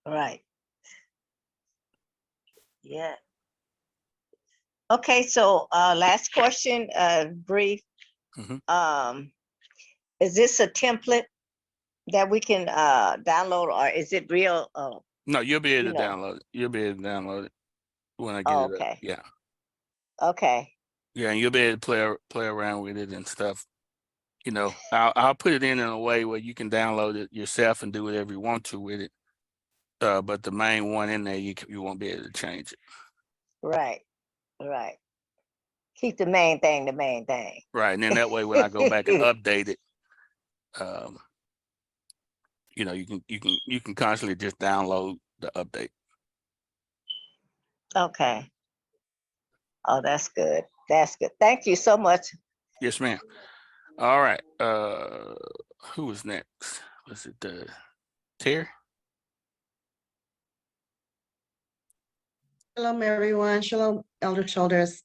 Right. Yeah. Okay, so last question, brief. Mhm. Is this a template that we can download, or is it real? No, you'll be able You to know. download it. You'll be able to download it when I get Oh, it up. okay. Yeah. Okay. Yeah, and you'll be able to play around with it and stuff. You know, I'll put it in a way where you can download it yourself and do whatever you want to with it. But the main one in there, you won't be able to change it. Right. Right. Keep the main thing the main thing. Right, and then that way, when I go back and update it, you know, you can constantly just download the update. Okay. Oh, that's good. That's good. Thank you so much. Yes, ma'am. All right. Who was next? Was it Terry? Shalom, everyone. Shalom, Elder Shoulders.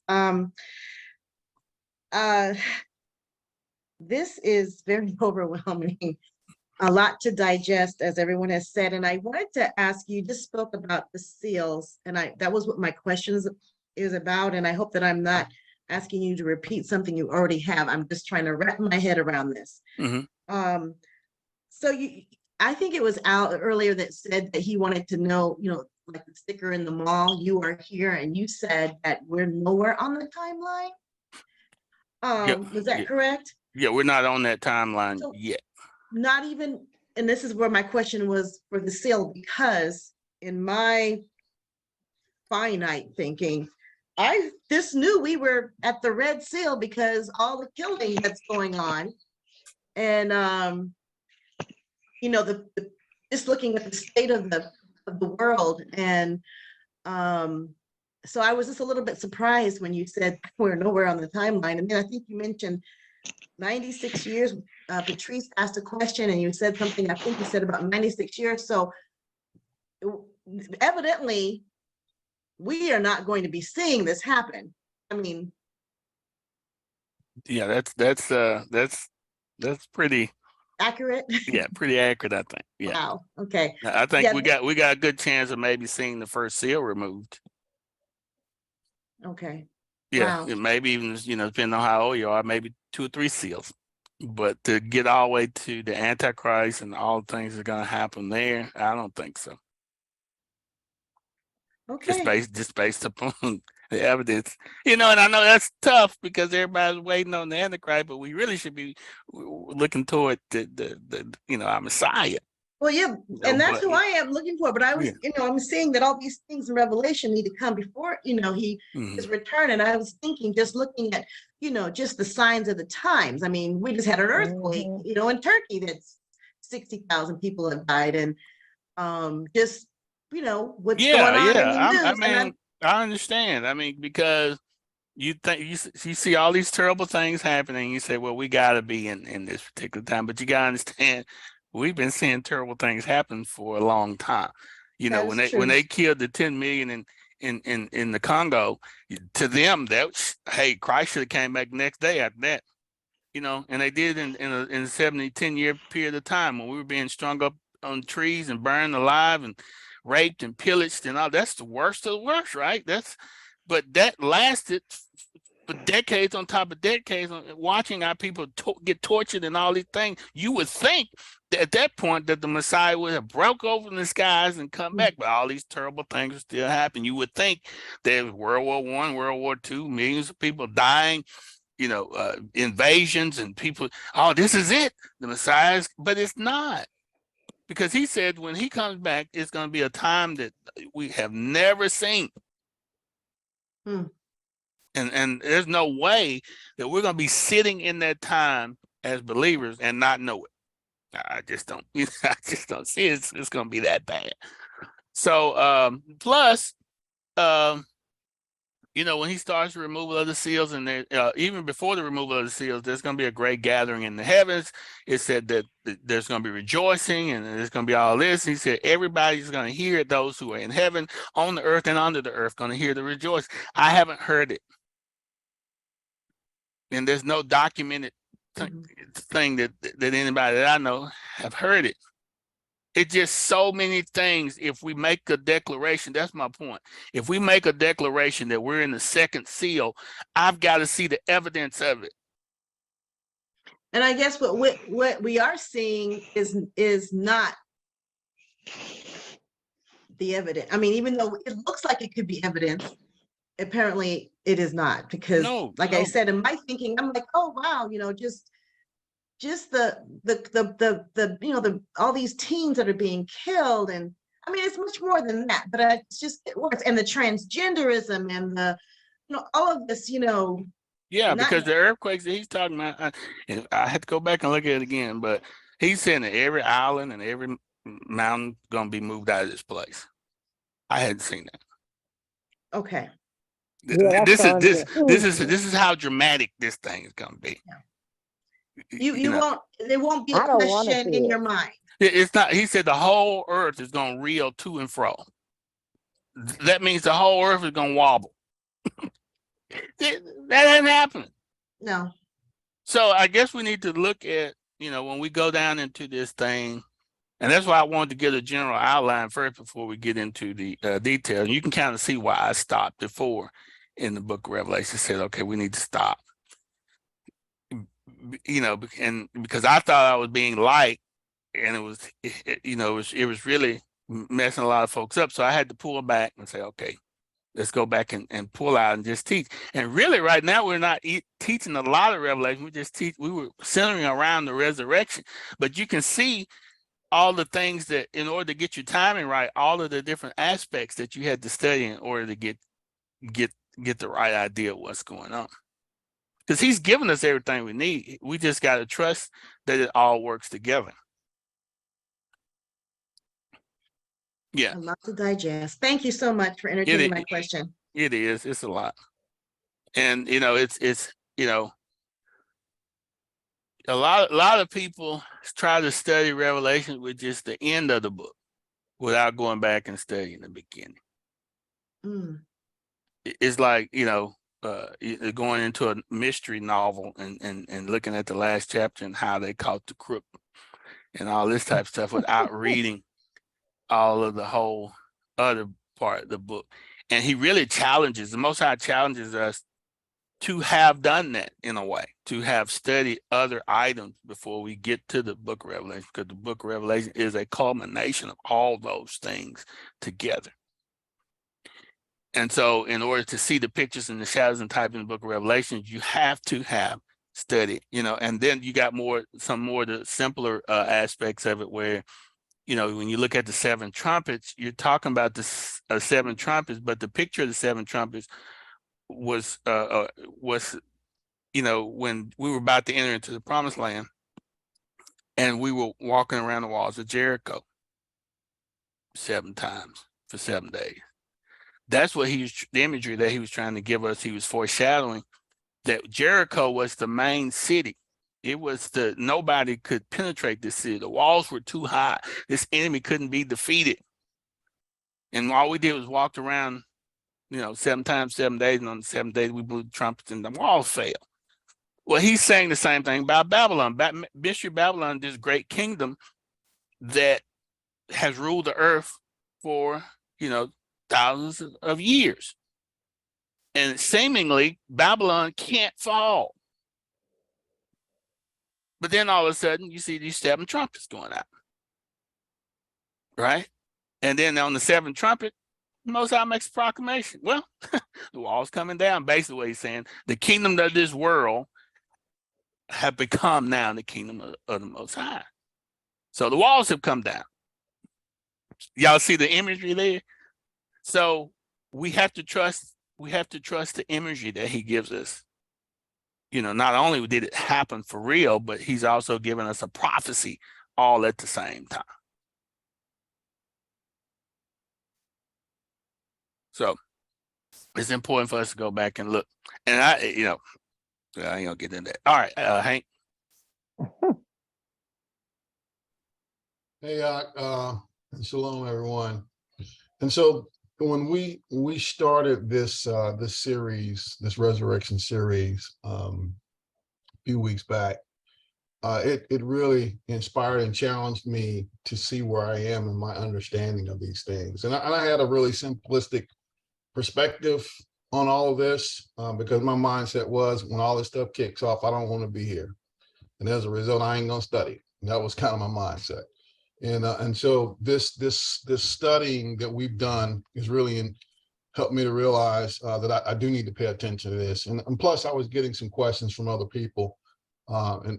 This is very overwhelming. A lot to digest, as everyone has said. And I wanted to ask you, just spoke about the seals, and that was what my questions is about. And I hope that I'm not asking you to repeat something you already have. I'm just trying to wrap my head around this. Mm-hmm. So I think it was Al earlier that said that he wanted to know, you know, like the sticker in the mall, you are here, and you said that we're nowhere on the timeline. Was that correct? Yeah, we're not on that timeline So yet. not even, and this is where my question was for the seal, because in my finite thinking, I just knew we were at the red seal because all the killing that's going on. And you know, just looking at the state of the world. And so I was just a little bit surprised when you said we're nowhere on the timeline. And then I think you mentioned 96 years. Patrice asked a question and you said something, I think you said about 96 years. So evidently we are not going to be seeing this happen. I mean, yeah, that's pretty accurate. Yeah, pretty accurate, I think. Yeah. Wow. Okay. I think Yeah. we got a good chance of maybe seeing the first seal removed. Okay. Yeah, Wow. it maybe even, you know, depending on how old you are, maybe 2 or 3 seals. But to get all the way to the Antichrist and all the things that are going to happen there, I don't think so. Okay. Just based upon the evidence, you know. And I know that's tough because everybody's waiting on the Antichrist, but we really should be looking toward the you know, our Messiah. Well, yeah, You know, and that's but who I am looking for. But I was, yeah. you know, I'm seeing that all these things in Revelation need to come before, you know, his return. And I was thinking, just looking at, you know, just the signs of the times. I mean, we just had an earthquake, you know, in Turkey that's 60,000 people have died, and just, you know, what's going on in the I news. mean, I understand. I mean, because you think you see all these terrible things happening, you say, well, we got to be in this particular time, but you got to understand, we've been seeing terrible things happen for a long time. You know, when they killed the 10 million in the Congo, to them, that, hey, Christ should have came back next day after that. you know, and they did in a 10-year period of time when we were being strung up on trees and burned alive and raped and pillaged and all. That's the worst of the worst, right? But that lasted for decades on top of decades, watching our people get tortured and all these things. You would think that at that point that the Messiah would have broke over in the skies and come back, but all these terrible things would still happen. You would think there was World War I, World War II, millions of people dying, you know, invasions and people, oh, this is it, the Messiah's, but it's not. Because he said when he comes back, it's going to be a time that we have never seen. And there's no way that we're going to be sitting in that time as believers and not know it. I just don't, I just don't see it's going to be that bad. So, plus, you know, when he starts the removal of the seals, and even before the removal of the seals, there's going to be a great gathering in the heavens. It said that there's going to be rejoicing and there's going to be all this. He said everybody's going to hear it, those who are in heaven, on the earth, and under the earth, going to hear the rejoice. I haven't heard it. And there's no documented thing that anybody that I know have heard it. It's just so many things. If we make a declaration, that's my point. If we make a declaration that we're in the second seal, I've got to see the evidence of it. And I guess what we are seeing is not the evidence. I mean, even though it looks like it could be evidence, apparently it is not, because I said, in my thinking, I'm like, oh wow, you know, just the you know, all these teens that are being killed, and I mean it's much more than that, but it's just it works, and the transgenderism and the, you know, all of this, you know. Yeah, because the earthquakes that he's talking about, and I had to go back and look at it again, but he's saying that every island and every mountain gonna be moved out of this place. I hadn't seen that. Okay. Yeah, this is how dramatic this thing is gonna be. Yeah. You know, won't, there won't be a question in your mind. It's not. He said the whole earth is gonna reel to and fro. That means the whole earth is gonna wobble. That ain't happening. No. So I guess we need to look at, you know, when we go down into this thing, and that's why I wanted to get a general outline first before we get into the detail. And you can kind of see why I stopped before in the book of Revelation. Said, okay, we need to stop. You know, and because I thought I was being light, and it was, you know, it was really messing a lot of folks up. So I had to pull back and say, okay, let's go back and pull out and just teach. And really right now, we're not teaching a lot of Revelation. We were centering around the resurrection, but you can see all the things that, in order to get your timing right, all of the different aspects that you had to study in order to get the right idea of what's going on. Because he's given us everything we need. We just got to trust that it all works together. Yeah. A lot to digest. Thank you so much for entertaining my question. It is. It's a lot. And, you know, it's, you know, a lot of people try to study Revelation with just the end of the book without going back and studying the beginning. It's like, you know, going into a mystery novel and looking at the last chapter and how they caught the crook and all this type of stuff without reading all of the whole other part of the book. And he really challenges, the Most High challenges us to have done that in a way, to have studied other items before we get to the book of Revelation, because the book of Revelation is a culmination of all those things together. And so in order to see the pictures and the shadows and type in the book of Revelation, you have to have studied, you know, and then you got some more the simpler aspects of it where, you know, when you look at the seven trumpets, you're talking about the seven trumpets, but the picture of the seven trumpets was, you know, when we were about to enter into the promised land and we were walking around the walls of Jericho 7 times for 7 days. That's what the imagery that he was trying to give us. He was foreshadowing that Jericho was the main city. It was nobody could penetrate this city. The walls were too high. This enemy couldn't be defeated. And all we did was walk around, you know, 7 times, 7 days, and on the 7th day we blew the trumpets and the walls fell. Well, he's saying the same thing about Babylon. Mystery Babylon, this great kingdom that has ruled the earth for, thousands of years. And seemingly Babylon can't fall. But then all of a sudden you see these 7 trumpets going out. Right? And then on the 7th trumpet, Most High makes a proclamation. Well, the wall's coming down. Basically what he's saying, the kingdom of this world have become now the kingdom of the Most High. So the walls have come down. Y'all see the imagery there? So we have to trust the imagery that he gives us. Not only did it happen for real, but he's also given us a prophecy all at the same time. So it's important for us to go back and look. And I ain't gonna get into that. All right, Hank. Hey, and shalom, everyone. And so when we started this series, this resurrection series, a few weeks back, it really inspired and challenged me to see where I am in my understanding of these things. And I had a really simplistic perspective on all of this because my mindset was, when all this stuff kicks off, I don't want to be here. And as a result, I ain't gonna study. And that was kind of my mindset. And so this studying that we've done is really helped me to realize that I do need to pay attention to this. And plus, I was getting some questions from other people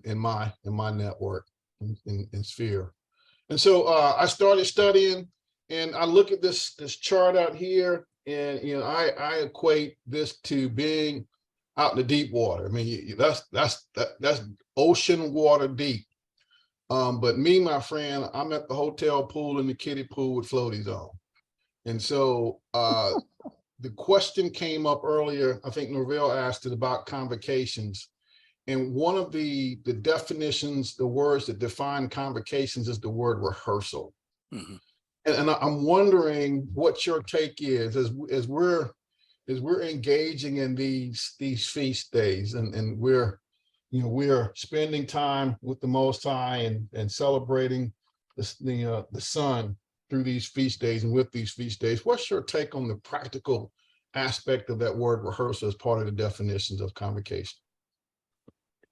in my network in sphere. And so I started studying, and I look at this chart out here, and I equate this to being out in the deep water. I mean, that's ocean water deep. But me, my friend, I'm at the hotel pool in the kiddie pool with floaties on. And so the question came up earlier, I think Norvell asked it about convocations. And one of the definitions, the words that define convocations is the word rehearsal. Mm-hmm. And I'm wondering what your take is as we're engaging in these feast days, and we're spending time with the Most High and celebrating the Son through these feast days and with these feast days. What's your take on the practical aspect of that word rehearsal as part of the definitions of convocation?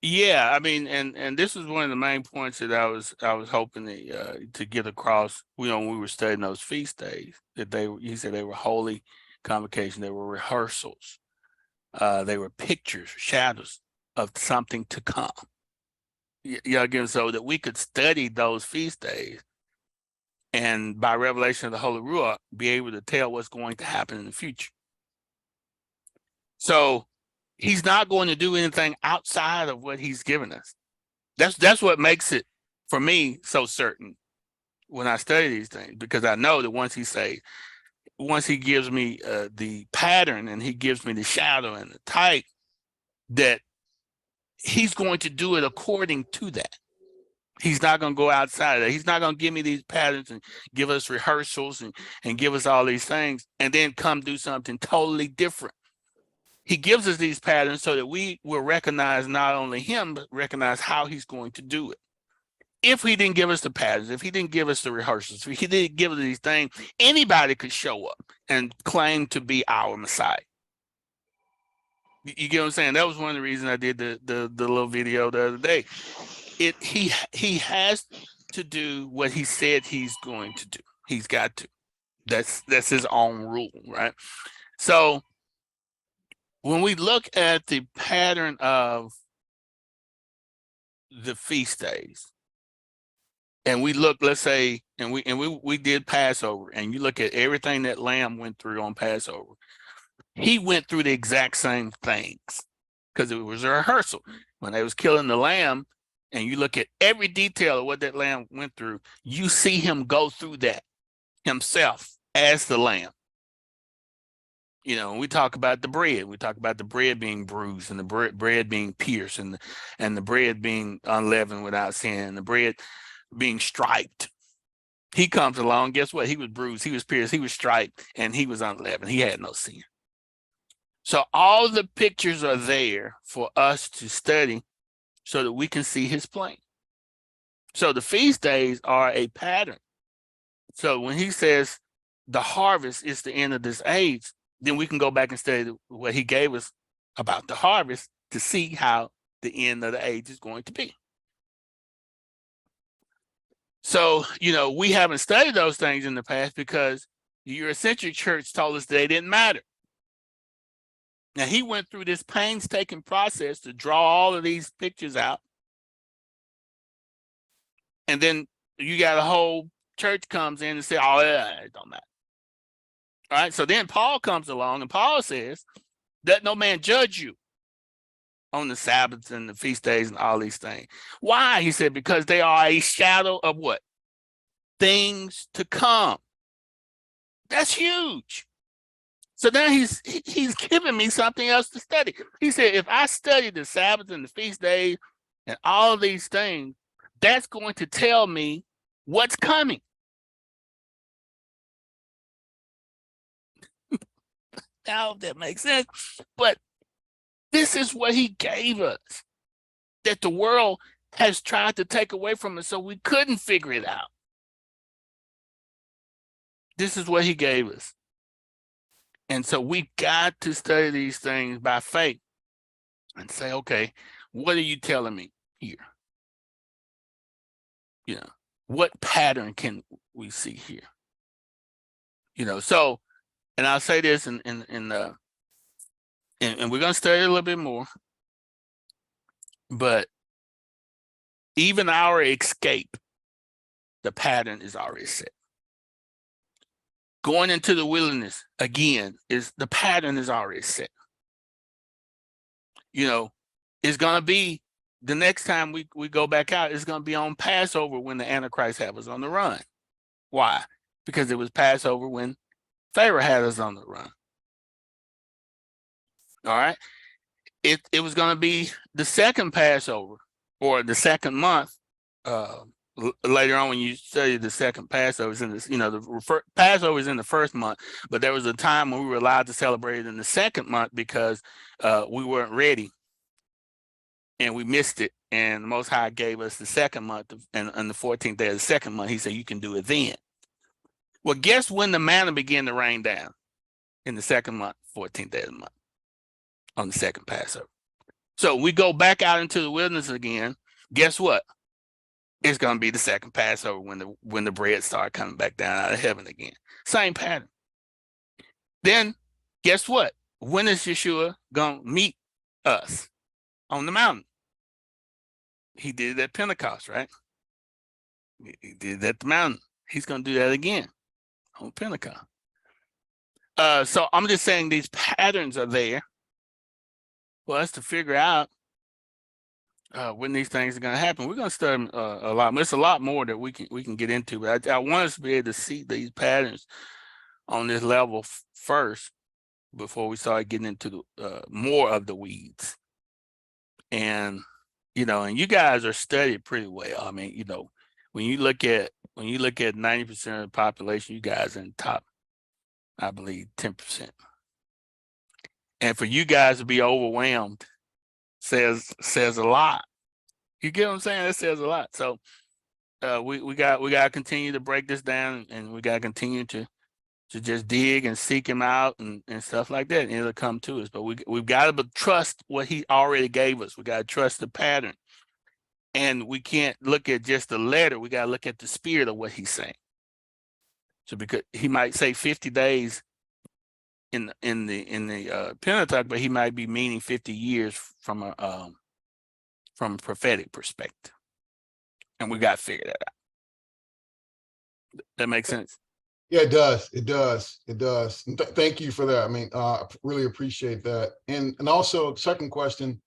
Yeah, I mean, and this was one of the main points that I was hoping to get across. When we were studying those feast days, that he said they were holy convocation, they were rehearsals, they were pictures, shadows of something to come. Again, so that we could study those feast days, and by revelation of the Holy Ruach, be able to tell what's going to happen in the future. So he's not going to do anything outside of what he's given us. That's what makes it, for me, so certain when I study these things, because I know that once he gives me the pattern, and he gives me the shadow and the type, that he's going to do it according to that. He's not going to go outside of that. He's not going to give me these patterns and give us rehearsals and give us all these things and then come do something totally different. He gives us these patterns so that we will recognize not only him, but recognize how he's going to do it. If he didn't give us the patterns, if he didn't give us the rehearsals, if he didn't give us these things, anybody could show up and claim to be our Messiah. You get what I'm saying? That was one of the reasons I did the little video the other day. He has to do what he said he's going to do. He's got to. That's his own rule, right? So when we look at the pattern of the feast days, and we look, let's say, and we did Passover, and you look at everything that Lamb went through on Passover, he went through the exact same things because it was a rehearsal. When they was killing the lamb, and you look at every detail of what that lamb went through, you see him go through that himself as the lamb. We talk about the bread. We talk about the bread being bruised, and the bread being pierced, and the bread being unleavened without sin, and the bread being striped. He comes along, guess what? He was bruised, he was pierced, he was striped, and he was unleavened. He had no sin. So all the pictures are there for us to study so that we can see his plan. So the feast days are a pattern. So when he says the harvest is the end of this age, then we can go back and study what he gave us about the harvest to see how the end of the age is going to be. So, you know, we haven't studied those things in the past because the Eurocentric church told us they didn't matter. Now, he went through this painstaking process to draw all of these pictures out. And then you got a whole church comes in and say, oh, yeah, it don't matter. All right. So then Paul comes along and Paul says, let no man judge you on the Sabbaths and the feast days and all these things. Why? He said, because they are a shadow of what? Things to come. That's huge. So now he's giving me something else to study. He said, if I study the Sabbath and the feast days and all of these things, that's going to tell me what's coming. Now that makes sense. But this is what he gave us, that the world has tried to take away from us so we couldn't figure it out. This is what he gave us. And so we got to study these things by faith and say, okay, what are you telling me here? You know, what pattern can we see here? You know, so, and I'll say this and we're going to study a little bit more, but even our escape, the pattern is already set. Going into the wilderness again is the pattern is already set. You know, it's gonna be the next time we go back out, it's gonna be on Passover when the Antichrist had us on the run. Why? Because it was Passover when Pharaoh had us on the run. All right. It was gonna be the second Passover or the second month. Later on, when you study the second Passover, is in this, you know, the Passover is in the first month, but there was a time when we were allowed to celebrate it in the second month because we weren't ready and we missed it. And the Most High gave us the second month, and on the 14th day of the second month, he said, you can do it then. Well, guess when the manna began to rain down? In the second month, 14th day of the month, on the second Passover. So we go back out into the wilderness again. Guess what? It's going to be the second Passover when the bread started coming back down out of heaven again. Same pattern. Then guess what? When is Yeshua going to meet us? On the mountain. He did it at Pentecost, right? He did it at the mountain. He's going to do that again on Pentecost. So I'm just saying these patterns are there for us to figure out when these things are going to happen. We're going to study a lot. There's a lot more that we can get into, but I want us to be able to see these patterns on this level first before we start getting into the more of the weeds. And you know, and you guys are studied pretty well. I mean, you know, when you look at 90% of the population, you guys are in top, I believe, 10%. And for you guys to be overwhelmed says a lot. You get what I'm saying? That says a lot. So we got to continue to break this down, and we got to continue to just dig and seek him out and stuff like that, and it'll come to us. But we've got to trust what he already gave us. We got to trust the pattern, and we can't look at just the letter. We got to look at the spirit of what he's saying. So because he might say 50 days in the Pentateuch, but he might be meaning 50 years from a prophetic perspective, and we got to figure that out. That makes sense. Yeah, it does. It does. It does. And thank you for that. I mean, I really appreciate that. And also, second question,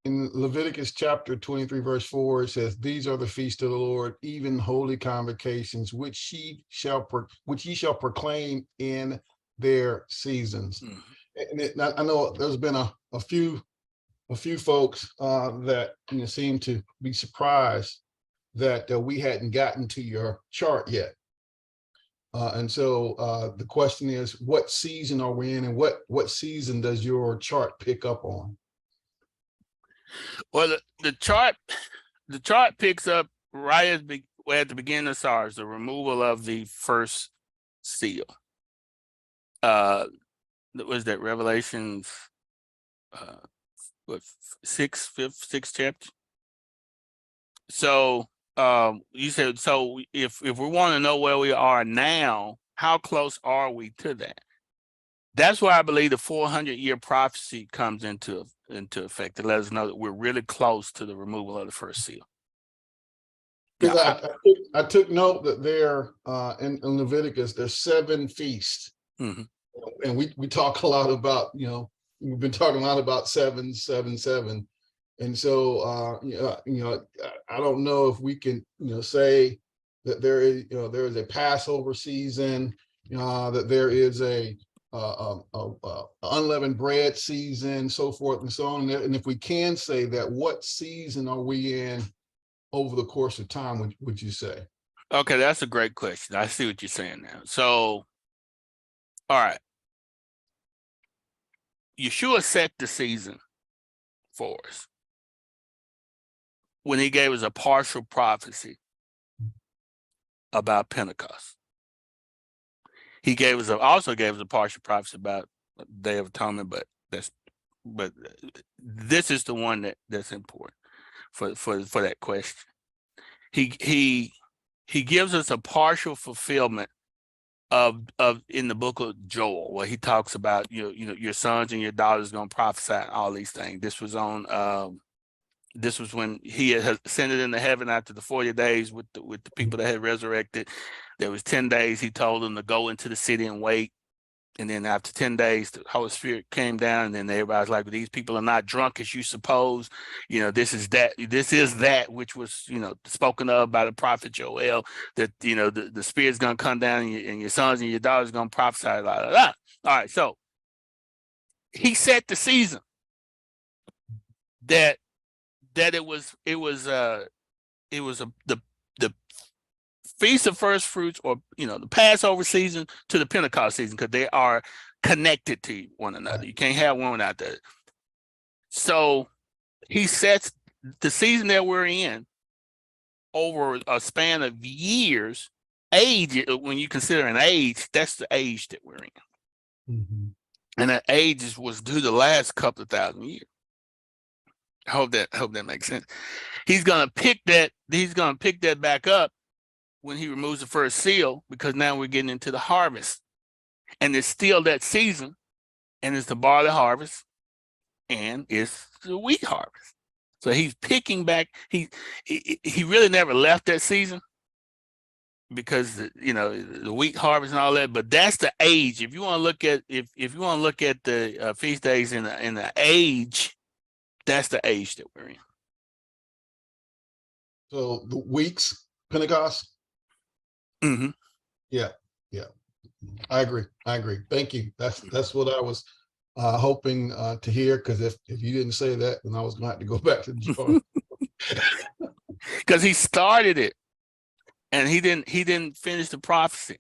in Leviticus chapter 23, verse 4, it says, "These are the feasts of the Lord, even holy convocations, which ye shall proclaim in their seasons." And I know there's been a few folks that seem to be surprised that we hadn't gotten to your chart yet. And so the question is, what season are we in, and what season does your chart pick up on? Well, the chart picks up right at the beginning of SARS, the removal of the first seal. Was that Revelations what sixth chapter? So you said, so if we want to know where we are now, how close are we to that? That's why I believe the 400-year prophecy comes into effect to let us know that we're really close to the removal of the first seal. Because I took note that there in Leviticus, there's 7 feasts. Mhm. And we talk a lot about, we've been talking a lot about 7, 7, 7. And so, I don't know if we can, say that there is a Passover season, that there is a unleavened bread season, so forth and so on. And if we can say that, what season are we in over the course of time, would you say? Okay, that's a great question. I see what you're saying now. So, all right. Yeshua set the season for us when he gave us a partial prophecy about Pentecost. He also gave us a partial prophecy about Day of Atonement, but this is the one that's important for that question. He gives us a partial fulfillment of in the book of Joel, where he talks about your sons and your daughters going to prophesy and all these things. This was when he had ascended into heaven after the 40 days with the people that had resurrected. There was 10 days he told them to go into the city and wait. And then after 10 days, the Holy Spirit came down, and then everybody's like, well, these people are not drunk as you suppose. This is that which was, spoken of by the prophet Joel, that, the Spirit's going to come down and your sons and your daughters are going to prophesy. Blah, blah, blah. All right. So he set the season that it was the Feast of First Fruits, or the Passover season to the Pentecost season, because they are connected to one another. You can't have one without the other. So he sets the season that we're in over a span of years. Age, when you consider an age, that's the age that we're in. Mm-hmm. And that age was due the last couple of thousand years. I hope that makes sense. He's gonna pick that back up when he removes the first seal, because now we're getting into the harvest, and it's still that season, and it's the barley harvest, and it's the wheat harvest. So he's picking back. He really never left that season, because the wheat harvest and all that. But that's the age. If you want to look at the feast days in the age, that's the age that we're in. So the weeks, Pentecost. Mm-hmm. Yeah. I agree. Thank you. That's what I was hoping to hear, because if you didn't say that, then I was going to have to go back to the drawing. Because he started it, and he didn't finish the prophecy,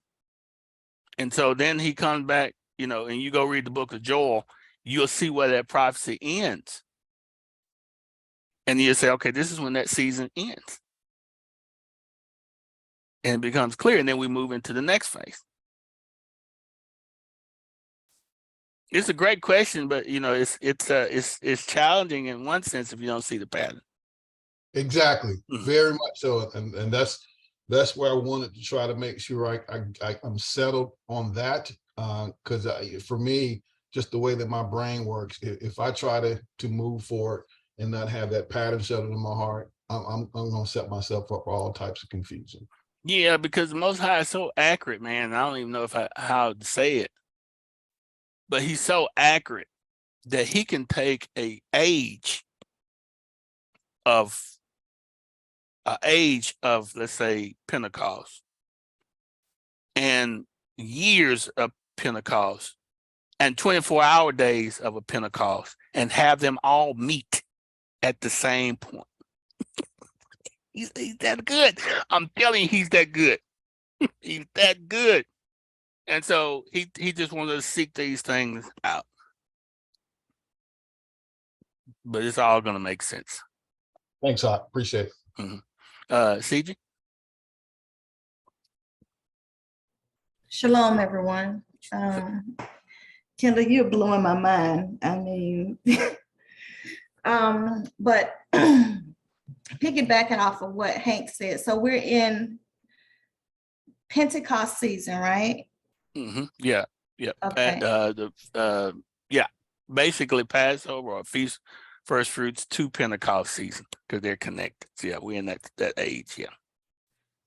and so then he comes back, and you go read the book of Joel, you'll see where that prophecy ends, and you'll say, okay, this is when that season ends, and it becomes clear, and then we move into the next phase. It's a great question, but it's challenging in one sense if you don't see the pattern. Exactly. Mhm. Very much so. And that's where I wanted to try to make sure I'm settled on that. Because for me, just the way that my brain works, if I try to move forward and not have that pattern settled in my heart, I'm going to set myself up for all types of confusion. Yeah, because the Most High is so accurate, man. I don't even know how to say it, but he's so accurate that he can take an age of let's say Pentecost, and years of Pentecost, and 24-hour days of a Pentecost, and have them all meet at the same point. He's that good. I'm telling you, he's that good. He's that good. And so he just wanted to seek these things out. But it's all going to make sense. Thanks, I appreciate it. CJ? Shalom, everyone. Kendall, you're blowing my mind. I mean, but piggybacking off of what Hank said, so we're in Pentecost season, right? Yeah, yeah. Okay. Yeah, basically Passover or feast first fruits to Pentecost season because they're connected. So yeah, we're in that age. Yeah.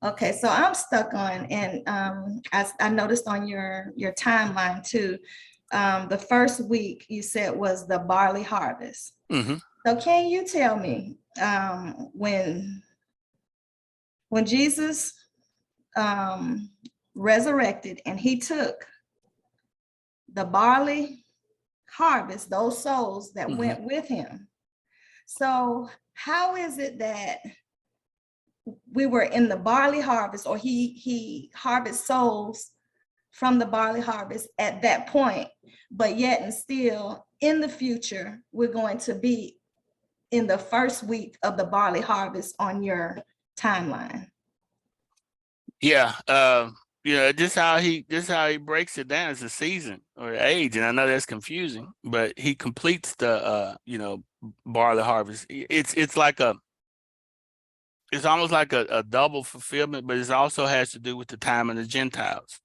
Okay, so I'm stuck on, and I noticed on your timeline too, the first week you said was the barley harvest. So can you tell me when Jesus resurrected and he took the barley harvest, those souls that went with him. So how is it that we were in the barley harvest, or he harvest souls from the barley harvest at that point, but yet and still in the future, we're going to be in the first week of the barley harvest on your timeline? Yeah. This how he breaks it down as a season or age. And I know that's confusing, but he completes the barley harvest. It's almost like a double fulfillment, but it also has to do with the time of the Gentiles.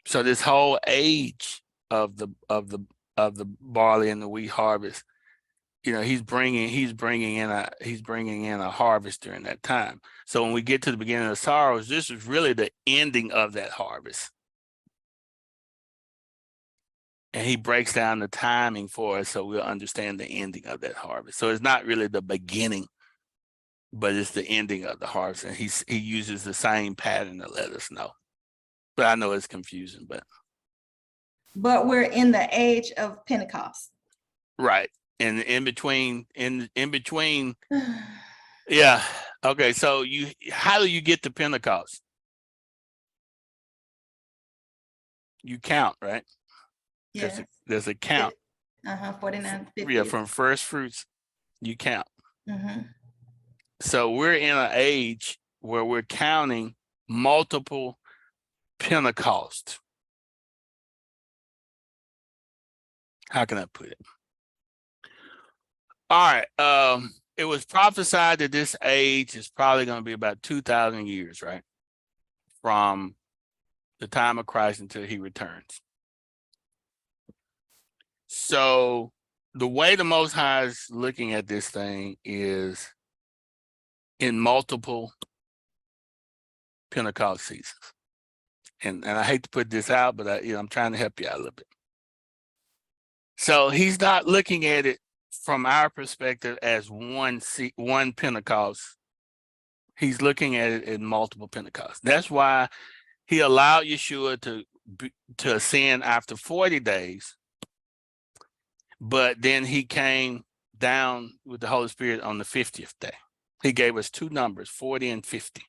So this whole age of the barley and the wheat harvest, he's bringing in a harvest during that time. So when we get to the beginning of sorrows, this is really the ending of that harvest. And he breaks down the timing for us so we'll understand the ending of that harvest. So it's not really the beginning, but it's the ending of the harvest. And he uses the same pattern to let us know. But I know it's confusing, but we're in the age of Pentecost. right. And in between, yeah. Okay, so how do you get to Pentecost? You count, right? Yes. There's a count. 49, 50. Yeah, from first fruits, you count. So we're in an age where we're counting multiple Pentecost. How can I put it? All right. It was prophesied that this age is probably going to be about 2,000 years, right? From the time of Christ until he returns. So the way the Most High is looking at this thing is in multiple Pentecost seasons. And I hate to put this out, but I'm trying to help you out a little bit. So he's not looking at it from our perspective as one Pentecost. He's looking at it in multiple Pentecosts. That's why he allowed Yeshua to ascend after 40 days, but then he came down with the Holy Spirit on the 50th day. He gave us two numbers, 40 and 50.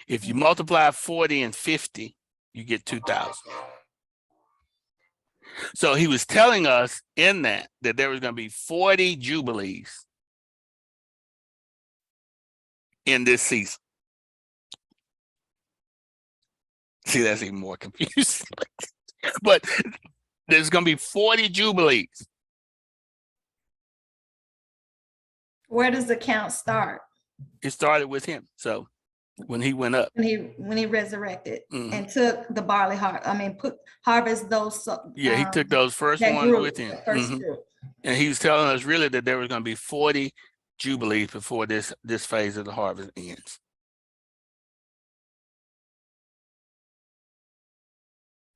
If you multiply 40 and 50, you get 2,000. So he was telling us in that there was going to be 40 jubilees in this season. See, that's even more confusing. But there's going to be 40 jubilees. Where does the count start? It started with him. So when he went up, when he resurrected and took the barley harvest those. Yeah, he took those first ones with him. And he was telling us really that there was going to be 40 jubilees before this phase of the harvest ends.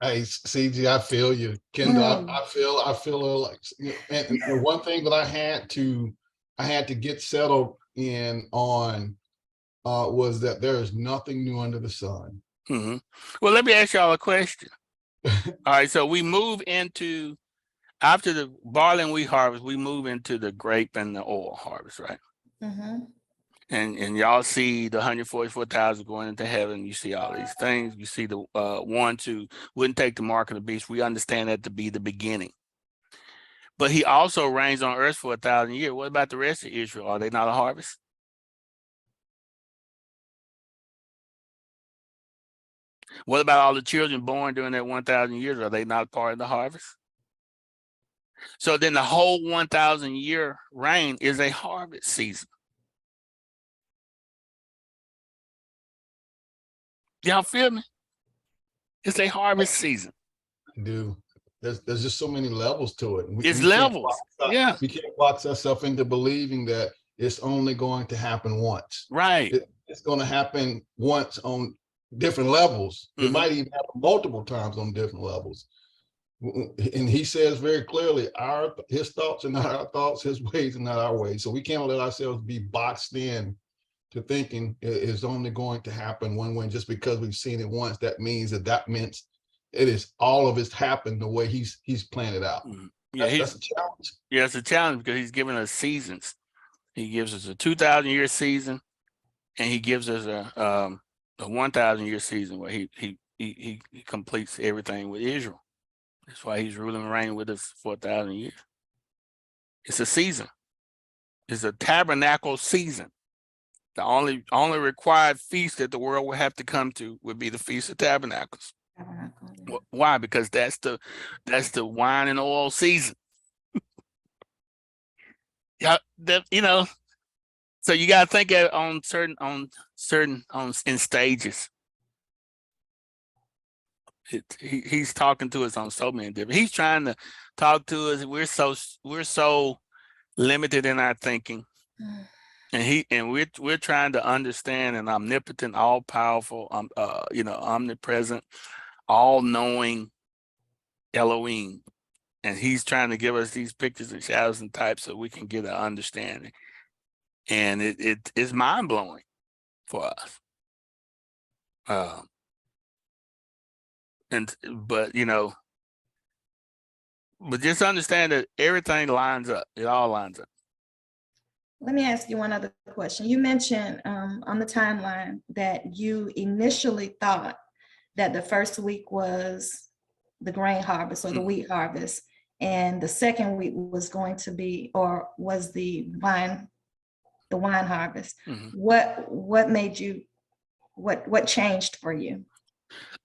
Hey, CG, I feel you. Kendall, I feel like, and the one thing that I had to get settled in on was that there is nothing new under the sun. Well, let me ask y'all a question. All right, so we move into, after the barley and wheat harvest, we move into the grape and the oil harvest, right? And y'all see the 144,000 going into heaven. You see all these things. You see the ones who wouldn't take the mark of the beast. We understand that to be the beginning. But he also reigns on earth for 1,000 years. What about the rest of Israel? Are they not a harvest? What about all the children born during that 1,000 years? Are they not part of the harvest? So then the whole 1,000 year reign is a harvest season. Y'all feel me? It's a harvest season. Do there's just so many levels to it. It's we can't levels. box Yeah. we can't box ourselves into believing that it's only going to happen once. Right. It's going to happen once on different levels. It Mhm. might even happen multiple times on different levels. And he says very clearly, his thoughts are not our thoughts, his ways are not our ways. So we can't let ourselves be boxed in to thinking it is only going to happen one way. Just because we've seen it once, that means that means it is all of it's happened the way he's planned it out. Mhm. Yeah, That's a challenge. Yeah, it's a challenge because he's giving us seasons. He gives us a 2,000 year season, and he gives us a 1,000 year season where he completes everything with Israel. That's why he's ruling and reigning with us for 1,000 years. It's a season. It's a tabernacle season. The only required feast that the world will have to come to would be the Feast of Tabernacles. Why? Because that's the wine and oil season. Yeah, so you got to think in stages. He's talking to us on so many different. He's trying to talk to us. We're so limited in our thinking, and we're trying to understand an omnipotent, all powerful, omnipresent, all knowing Elohim, and he's trying to give us these pictures and shadows and types so we can get an understanding, and it's mind blowing for us. But just understand that everything lines up. It all lines up. Let me ask you one other question. You mentioned on the timeline that you initially thought that the first week was the grain harvest or the wheat harvest, and the second week was going to be, or was the wine harvest. Mhm. What made you, what changed for you?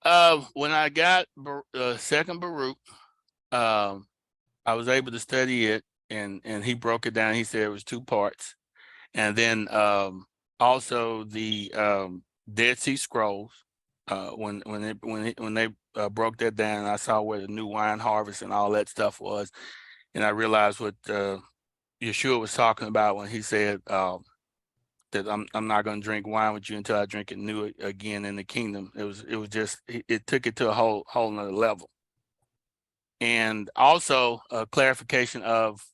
When I got second Baruch, I was able to study it, and he broke it down. He said it was two parts, and then also the Dead Sea Scrolls. When they broke that down, I saw where the new wine harvest and all that stuff was, and I realized what Yeshua was talking about when he said that I'm not going to drink wine with you until I drink it new again in the kingdom. It was just it took it to a whole nother level. And also a clarification of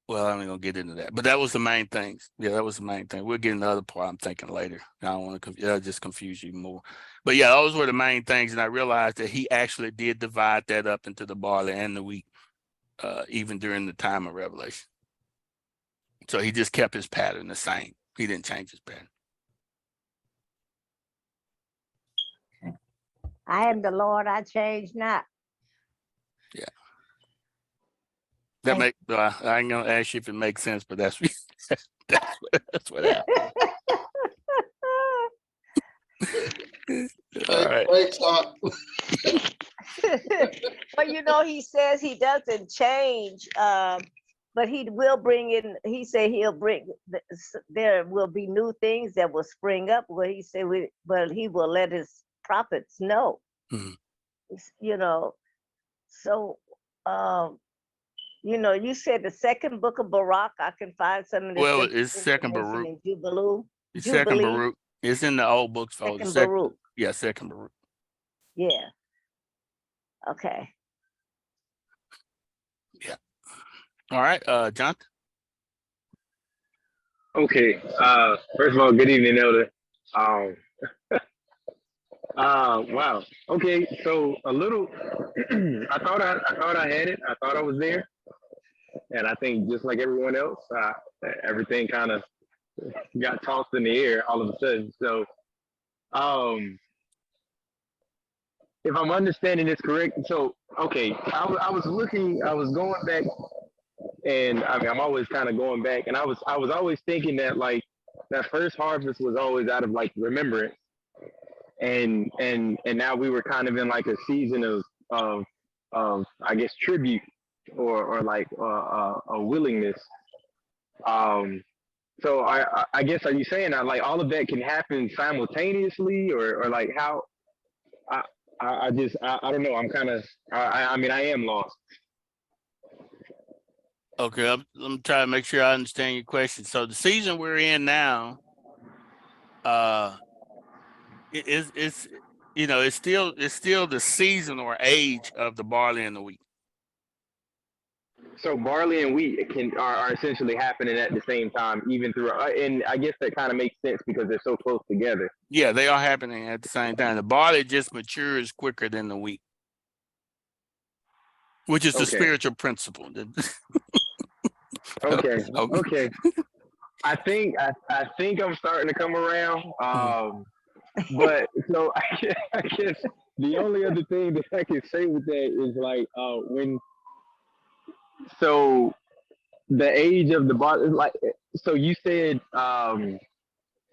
well, I'm not gonna get into that, but that was the main things. Yeah, that was the main thing. We'll get into the other part I'm thinking later. I don't want to just confuse you more. But yeah, those were the main things. And I realized that he actually did divide that up into the barley and the wheat, even during the time of Revelation. So he just kept his pattern the same. He didn't change his pattern. I am the Lord, I change not. Yeah. That make I ain't gonna ask you if it makes sense, but that's that's what happened. All right. But he says he doesn't change, but he will bring in, he said there will be new things that will spring up, where he said, but he will let his prophets know. Mhm. So you said the second book of Baruch. I can find some of this. Well, it's second Baruch. In Jubilee. It's second Baruch. It's in the old books folder. Second Baruch. Yeah, second Baruch. Yeah. Okay. Yeah. All right, John. Okay. First of all, good evening, Elder. Wow. Okay. So a little. I thought I had it. I thought I was there. and I think just like everyone else, everything kind of got tossed in the air all of a sudden. So, if I'm understanding this correct, so okay, I was looking, I was going back, and I mean I'm always kind of going back, and I was always thinking that like that first harvest was always out of like remembrance, and now we were kind of in like a season of I guess tribute or like a willingness. So I guess, are you saying that like all of that can happen simultaneously, or like how? I I don't know. I'm kind of I mean I am lost. Okay, I'm trying to make sure I understand your question. So the season we're in now, it's you know it's still the season or age of the barley and the wheat. So barley and wheat are essentially happening at the same time, even through, and I guess that kind of makes sense because they're so close together. Yeah, they are happening at the same time. The barley just matures quicker than the wheat, which is the Okay. spiritual principle. Okay. Okay. Okay. I think I'm starting to come around. But so I guess the only other thing that I can say with that is like when so the age of the bar is like, so you said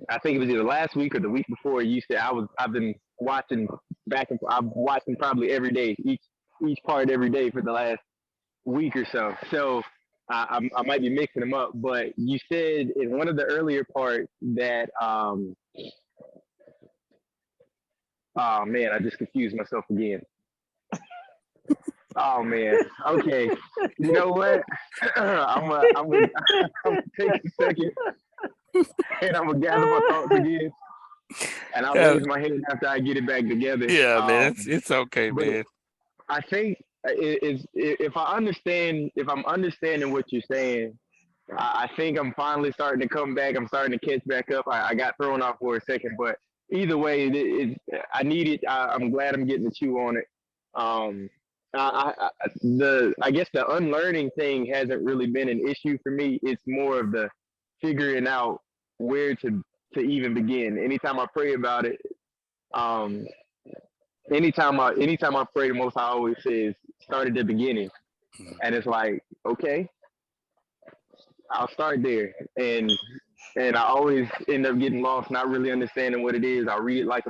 I think it was either last week or the week before, you said I've been watching back and I'm watching probably every day, each part every day for the last week or so. So I might be mixing them up, but you said in one of the earlier parts that oh man, I just confused myself again. Oh man. Okay. You know what? I'm gonna take a second and I'm gonna gather my thoughts again, and I'll Yeah, raise my hand after I get it back together. yeah, man, it's okay, But man. I think if I'm understanding what you're saying, I think I'm finally starting to come back. I'm starting to catch back up. I got thrown off for a second, but either way, I need it. I'm glad I'm getting to chew on it. Um, I guess the unlearning thing hasn't really been an issue for me. It's more of the figuring out where to even begin. Anytime I pray about it, um, anytime I pray, the most I always say is start at the beginning, and it's like, okay, I'll start there, and I always end up getting lost, not really understanding what it is. I read it like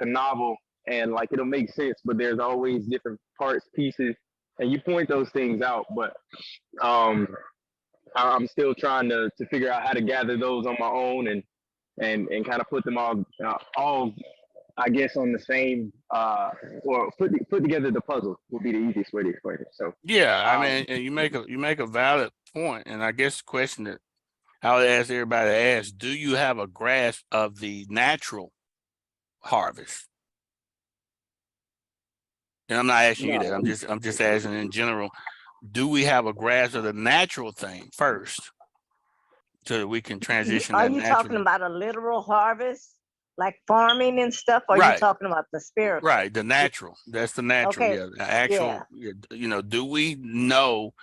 a novel, and like it'll make sense, but there's always different parts, pieces, and you point those things out. But I'm still trying to figure out how to gather those on my own and kind of put them all I guess on the same or put together the puzzle would be the easiest way to explain it. So Yeah, I mean, and you make a valid point, and I guess the question that I would ask everybody to ask: do you have a grasp of the natural harvest? And I'm not asking you that. no, I'm just asking in general. Do we have a grasp of the natural thing first, so that we can transition Are that you talking naturally? about a literal harvest, like farming and stuff? Or are you Right, talking about the spiritual? right. The natural. That's the natural. Okay, Yeah, the actual. yeah. You know, do we know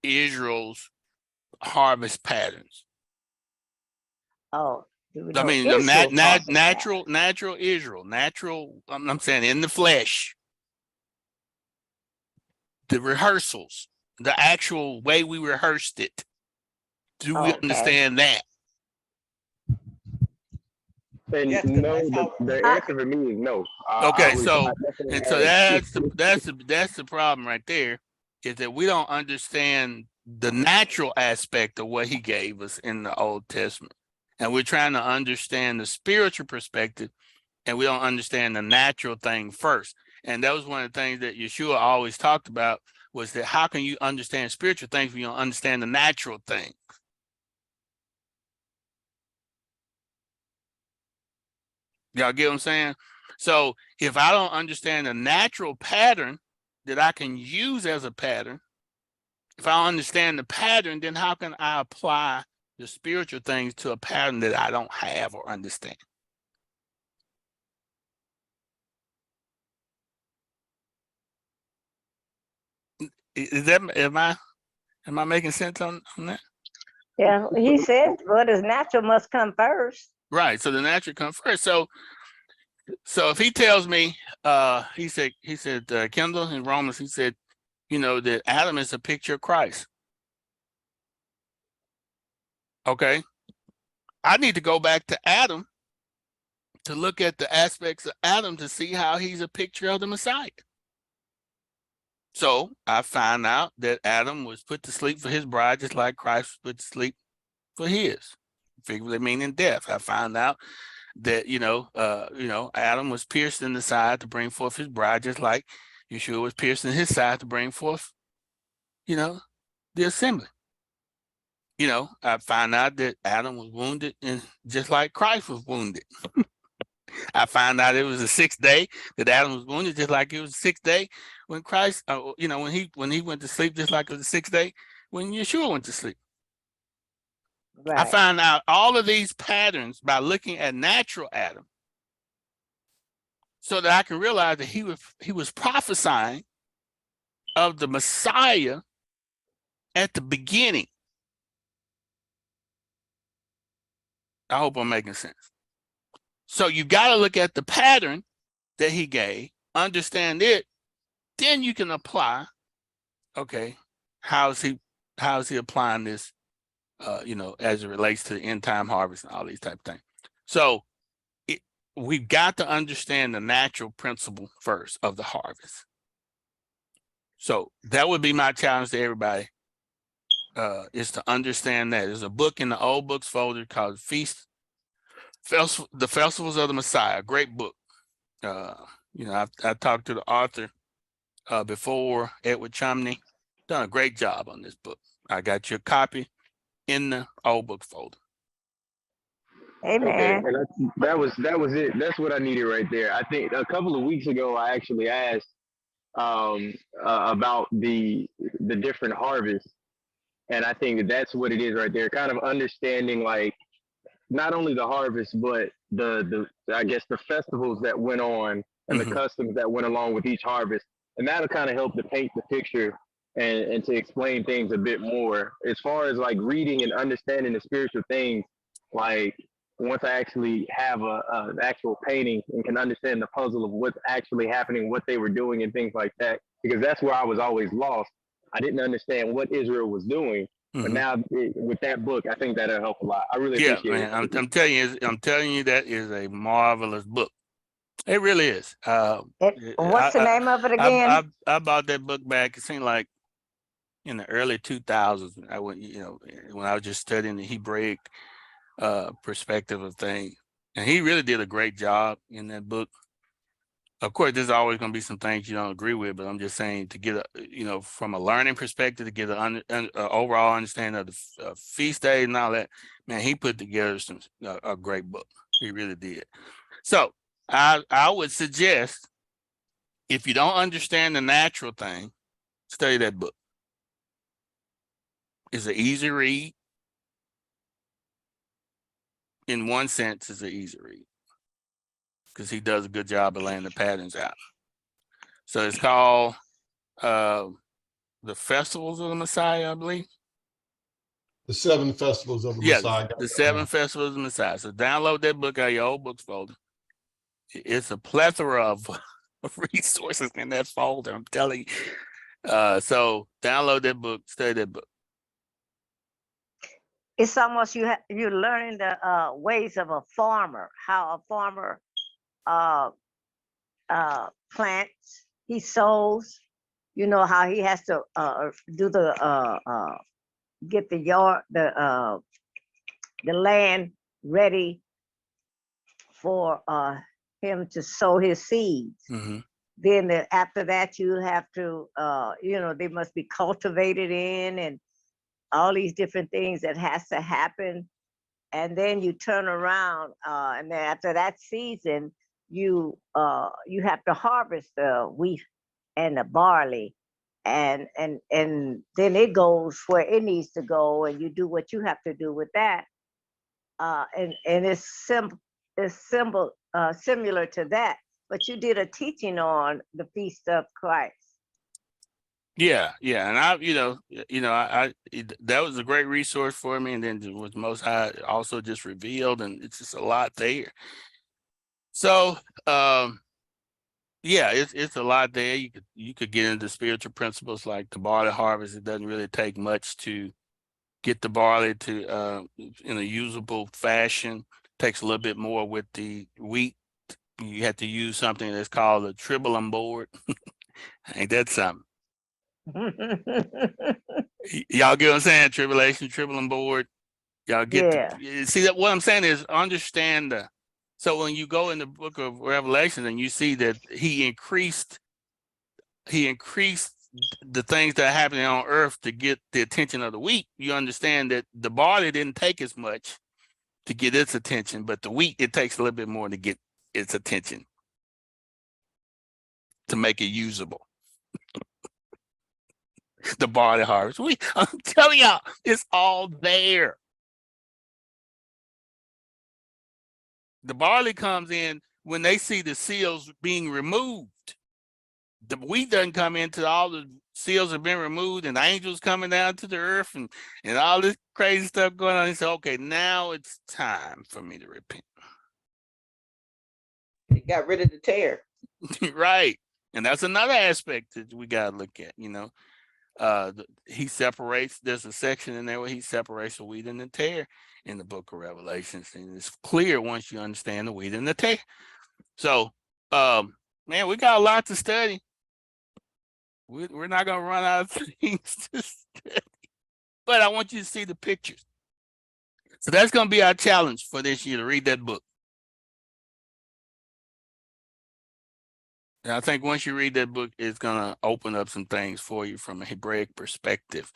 Israel's harvest patterns? Oh, do we I know mean, the Israel's harvest pattern? natural Israel, natural. I'm saying in the flesh, the rehearsals, the actual way we rehearsed it. Do we Okay. understand that? and Yes, 'cause no, that's how. the answer for me is no. Okay, I so definitely and so have. that's the problem right there, is that we don't understand the natural aspect of what he gave us in the Old Testament, and we're trying to understand the spiritual perspective, and we don't understand the natural thing first. And that was one of the things that Yeshua always talked about, was that how can you understand spiritual things when you don't understand the natural thing? Y'all get what I'm saying? So if I don't understand the natural pattern that I can use as a pattern, if I don't understand the pattern, then how can I apply the spiritual things to a pattern that I don't have or understand? Is that, am I Am I making sense on that? Yeah, he said what is natural must come first. Right. So the natural comes first. So if he tells me, he said, Kendall in Romans, he said, that Adam is a picture of Christ. Okay. I need to go back to Adam to look at the aspects of Adam to see how he's a picture of the Messiah. So I find out that Adam was put to sleep for his bride, just like Christ was put to sleep for his, figuratively meaning death. I found out that, Adam was pierced in the side to bring forth his bride, just like Yeshua was pierced in his side to bring forth, the assembly. I find out that Adam was wounded, and just like Christ was wounded. I found out it was the 6th day that Adam was wounded, just like it was the 6th day when Christ, when he went to sleep, just like it was the 6th day when Yeshua went to sleep. Right. I found out all of these patterns by looking at natural Adam, so that I can realize that he was prophesying of the Messiah at the beginning. I hope I'm making sense. So you got to look at the pattern that he gave, understand it, then you can apply, okay, how's he applying this, as it relates to the end time harvest and all these type of things. So we've got to understand the natural principle first of the harvest. So that would be my challenge to everybody, is to understand that. There's a book in the old books folder called The Festivals of the Messiah, a great book. I talked to the author before, Edward Chumney, done a great job on this book. I got your copy in the old book folder. Amen. Okay, and that was it. That's what I needed right there. I think a couple of weeks ago, I actually asked about the different harvests, and I think that's what it is right there. Kind of understanding, like, not only the harvest, but the I guess the festivals that went on and the customs that went along with each harvest, and that'll kind of help to paint the picture and to explain things a bit more as far as like reading and understanding the spiritual things. Like, once I actually have an actual painting and can understand the puzzle of what's actually happening, what they were doing, and things like that, because that's where I was always lost. I didn't understand what Israel was doing. But now with that book, I think that'll help a lot. I really appreciate it. I'm telling you, that is a marvelous book. It really is. What's the name of it again? I bought that book back. It seemed like in the early 2000s. I went, when I was just studying the Hebraic perspective of things, and he really did a great job in that book. Of course, there's always going to be some things you don't agree with, but I'm just saying, to get from a learning perspective, to get an overall understanding of the feast days and all that, man, he put together a great book. He really did. So I would suggest, if you don't understand the natural thing, study that book. It's an easy read. In one sense, it's an easy read, because he does a good job of laying the patterns out. So it's called The Festivals of the Messiah, I believe. The 7 Festivals of the Yes, Messiah. the 7 Festivals of the Messiah. So download that book out of your old books folder. It's a plethora of resources in that folder, I'm telling you. So download that book, study that book. It's almost you're learning the ways of a farmer, how a farmer plants, he sows, how he has to do get the yard, the land ready for him to sow his seeds. Then after that, you have to, they must be cultivated in, and all these different things that has to happen. And then you turn around, and then after that season, you have to harvest the wheat and the barley, and then it goes where it needs to go, and you do what you have to do with that. And it's similar to that. But you did a teaching on the Feast of Christ. Yeah, yeah, and that was a great resource for me, and then with Most High also just revealed, and it's just a lot there. So, yeah, it's a lot there. You could get into spiritual principles like the barley harvest. It doesn't really take much to get the barley to in a usable fashion. Takes a little bit more with the wheat. You have to use something that's called a tribulum board. Ain't that something? Y'all get what I'm saying? Tribulum board. Y'all get see that what I'm saying is understand so when you go in the book of Revelation and you see that he increased the things that are happening on earth to get the attention of the wheat, you understand that the barley didn't take as much to get its attention, but the wheat, it takes a little bit more to get its attention to make it usable. The barley harvest. I'm telling y'all, it's all there. The barley comes in when they see the seals being removed. The wheat doesn't come into all the seals have been removed and the angels coming down to the earth and all this crazy stuff going on. He said, okay, now it's time for me to repent. He got rid of the tear. Right. And that's another aspect that we got to look at, he separates, there's a section in there where he separates the wheat and the tare in the book of Revelations. And it's clear once you understand the wheat and the tare. So, man, we got a lot to study. We're not going to run out of things to study, but I want you to see the pictures. So that's going to be our challenge for this year, to read that book. And I think once you read that book, it's going to open up some things for you from a Hebraic perspective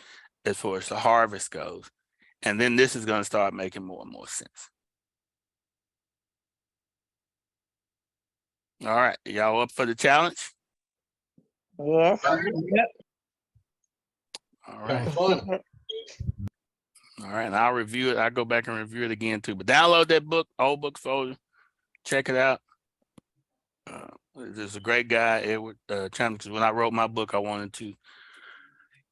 as far as the harvest goes. And then this is going to start making more and more sense. All right. Y'all up for the challenge? Yes. Yep. All right. Fun. All right. And I'll review it. I'll go back and review it again too. But download that book, old book folder. Check it out. There's a great guy, Edward Chambers. When I wrote my book, I wanted to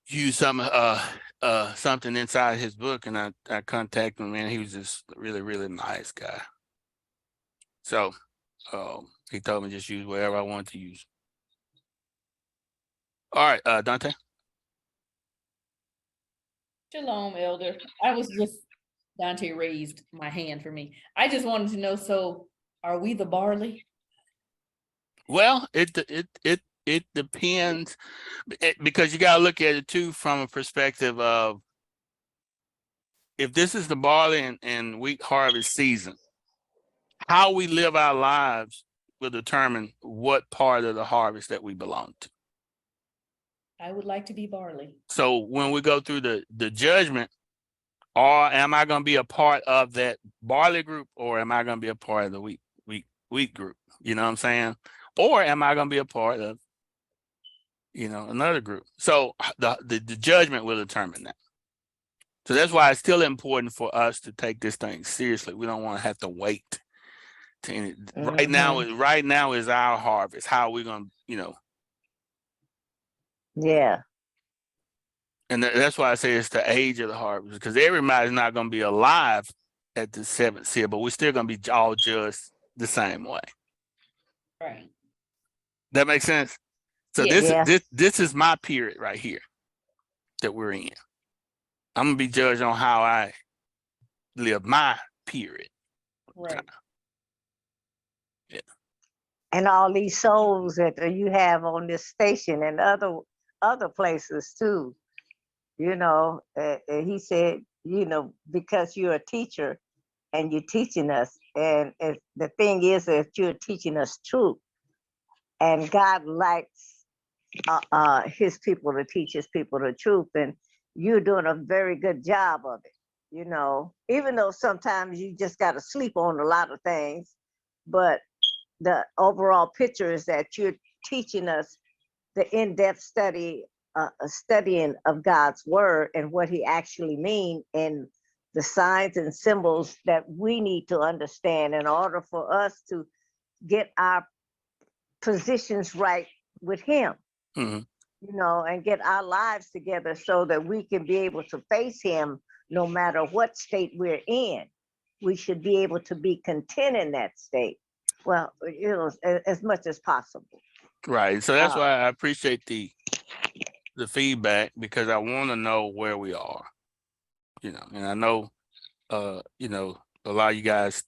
use something inside his book, and I contacted him, man. He was just really, really nice guy. So he told me just use whatever I wanted to use. All right, Dante. Shalom, Elder. I was just, Dante raised my hand for me. I just wanted to know, so are we the barley? Well, it depends, because you got to look at it too from a perspective of if this is the barley and wheat harvest season, how we live our lives will determine what part of the harvest that we belong to. I would like to be barley. So when we go through the judgment, or am I going to be a part of that barley group, or am I going to be a part of the wheat group? You know what I'm saying? Or am I going to be a part of, another group? So the judgment will determine that. So that's why it's still important for us to take this thing seriously. We don't want to have to wait. Right now is our harvest. How are we going to, Yeah. And that's why I say it's the age of the harvest, because everybody's not going to be alive at the seventh seal, but we're still going to be all judged the same way. Right. That makes sense? So this is my period right here that we're in. I'm going to be judged on how I live my period. Right. Yeah. And all these souls that you have on this station and other places too. He said, because you're a teacher and you're teaching us, and the thing is that you're teaching us truth, and God likes his people to teach his people the truth, and you're doing a very good job of it, even though sometimes you just got to sleep on a lot of things, but the overall picture is that you're teaching us the in-depth studying of God's word and what he actually means, and the signs and symbols that we need to understand in order for us to get our positions right with him. Mm-hmm. and get our lives together so that we can be able to face him no matter what state we're in. We should be able to be content in that state. Well, as much as possible. Right. So that's why I appreciate the feedback, because I want to know where we are, and I know, a lot of you guys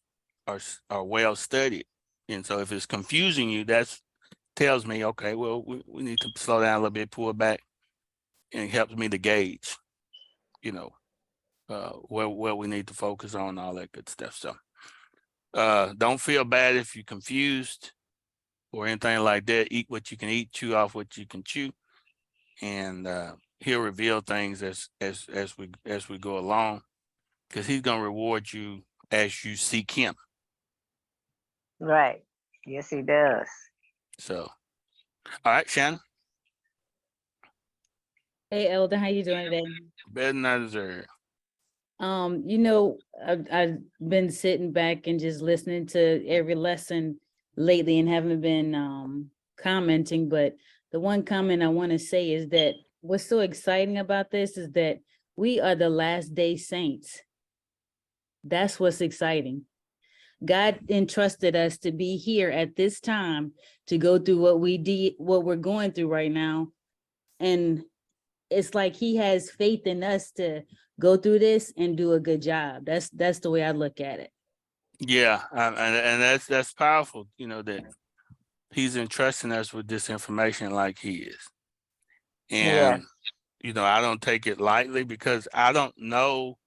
are well studied. And so if it's confusing you, that's tells me, okay, well, we need to slow down a little bit, pull it back, and it helps me to gauge, where we need to focus on, all that good stuff. So don't feel bad if you're confused or anything like that. Eat what you can eat, chew off what you can chew, and he'll reveal things as we go along, because he's gonna reward you as you seek him. Right. Yes, he does. So, all right, Shannon. Hey, Elder, how you doing today? Better than I deserve. I've been sitting back and just listening to every lesson lately and haven't been commenting, but the one comment I want to say is that what's so exciting about this is that we are the last day saints. That's what's exciting. God entrusted us to be here at this time to go through what we're going through right now. And it's like he has faith in us to go through this and do a good job. That's the way I look at it. Yeah, and that's powerful, that he's entrusting us with this information like he is. And, I don't take it lightly, because I don't know,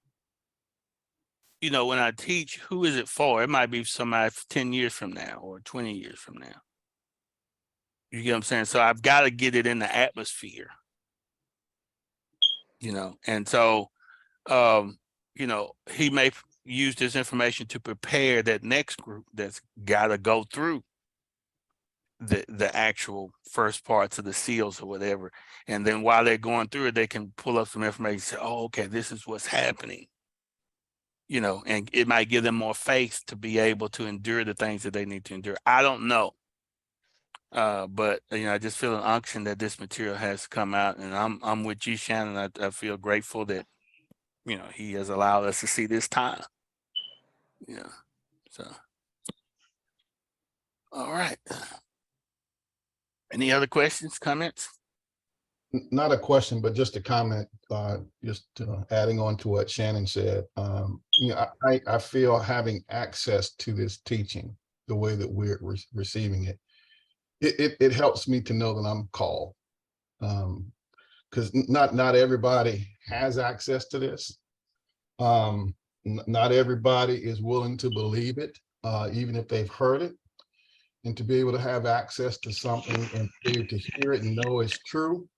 when I teach, who is it for? It might be somebody 10 years from now or 20 years from now. You get what I'm saying? So I've got to get it in the atmosphere, and so, he may use this information to prepare that next group that's got to go through the actual first parts of the seals or whatever. And then while they're going through it, they can pull up some information and say, oh, okay, this is what's happening. And it might give them more faith to be able to endure the things that they need to endure. I don't know. But I just feel an unction that this material has come out, and I'm with you, Shannon. I feel grateful that, he has allowed us to see this time. So, all right. Any other questions, comments? Not a question, but just a comment, just adding on to what Shannon said. I feel having access to this teaching, the way that we're receiving it, it helps me to know that I'm called. Because not everybody has access to this. Not everybody is willing to believe it, even if they've heard it. And to be able to have access to something and be able to hear it and know it's true,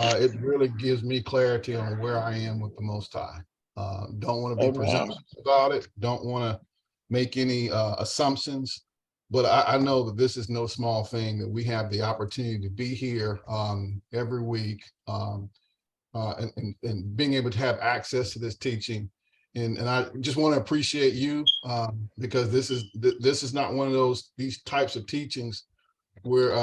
it really gives me clarity on where I am with the Most High. Don't want to be presumptuous about it. Don't want to make any assumptions. But I know that this is no small thing, that we have the opportunity to be here every week and being able to have access to this teaching. And I just want to appreciate you because this is not one of these types of teachings where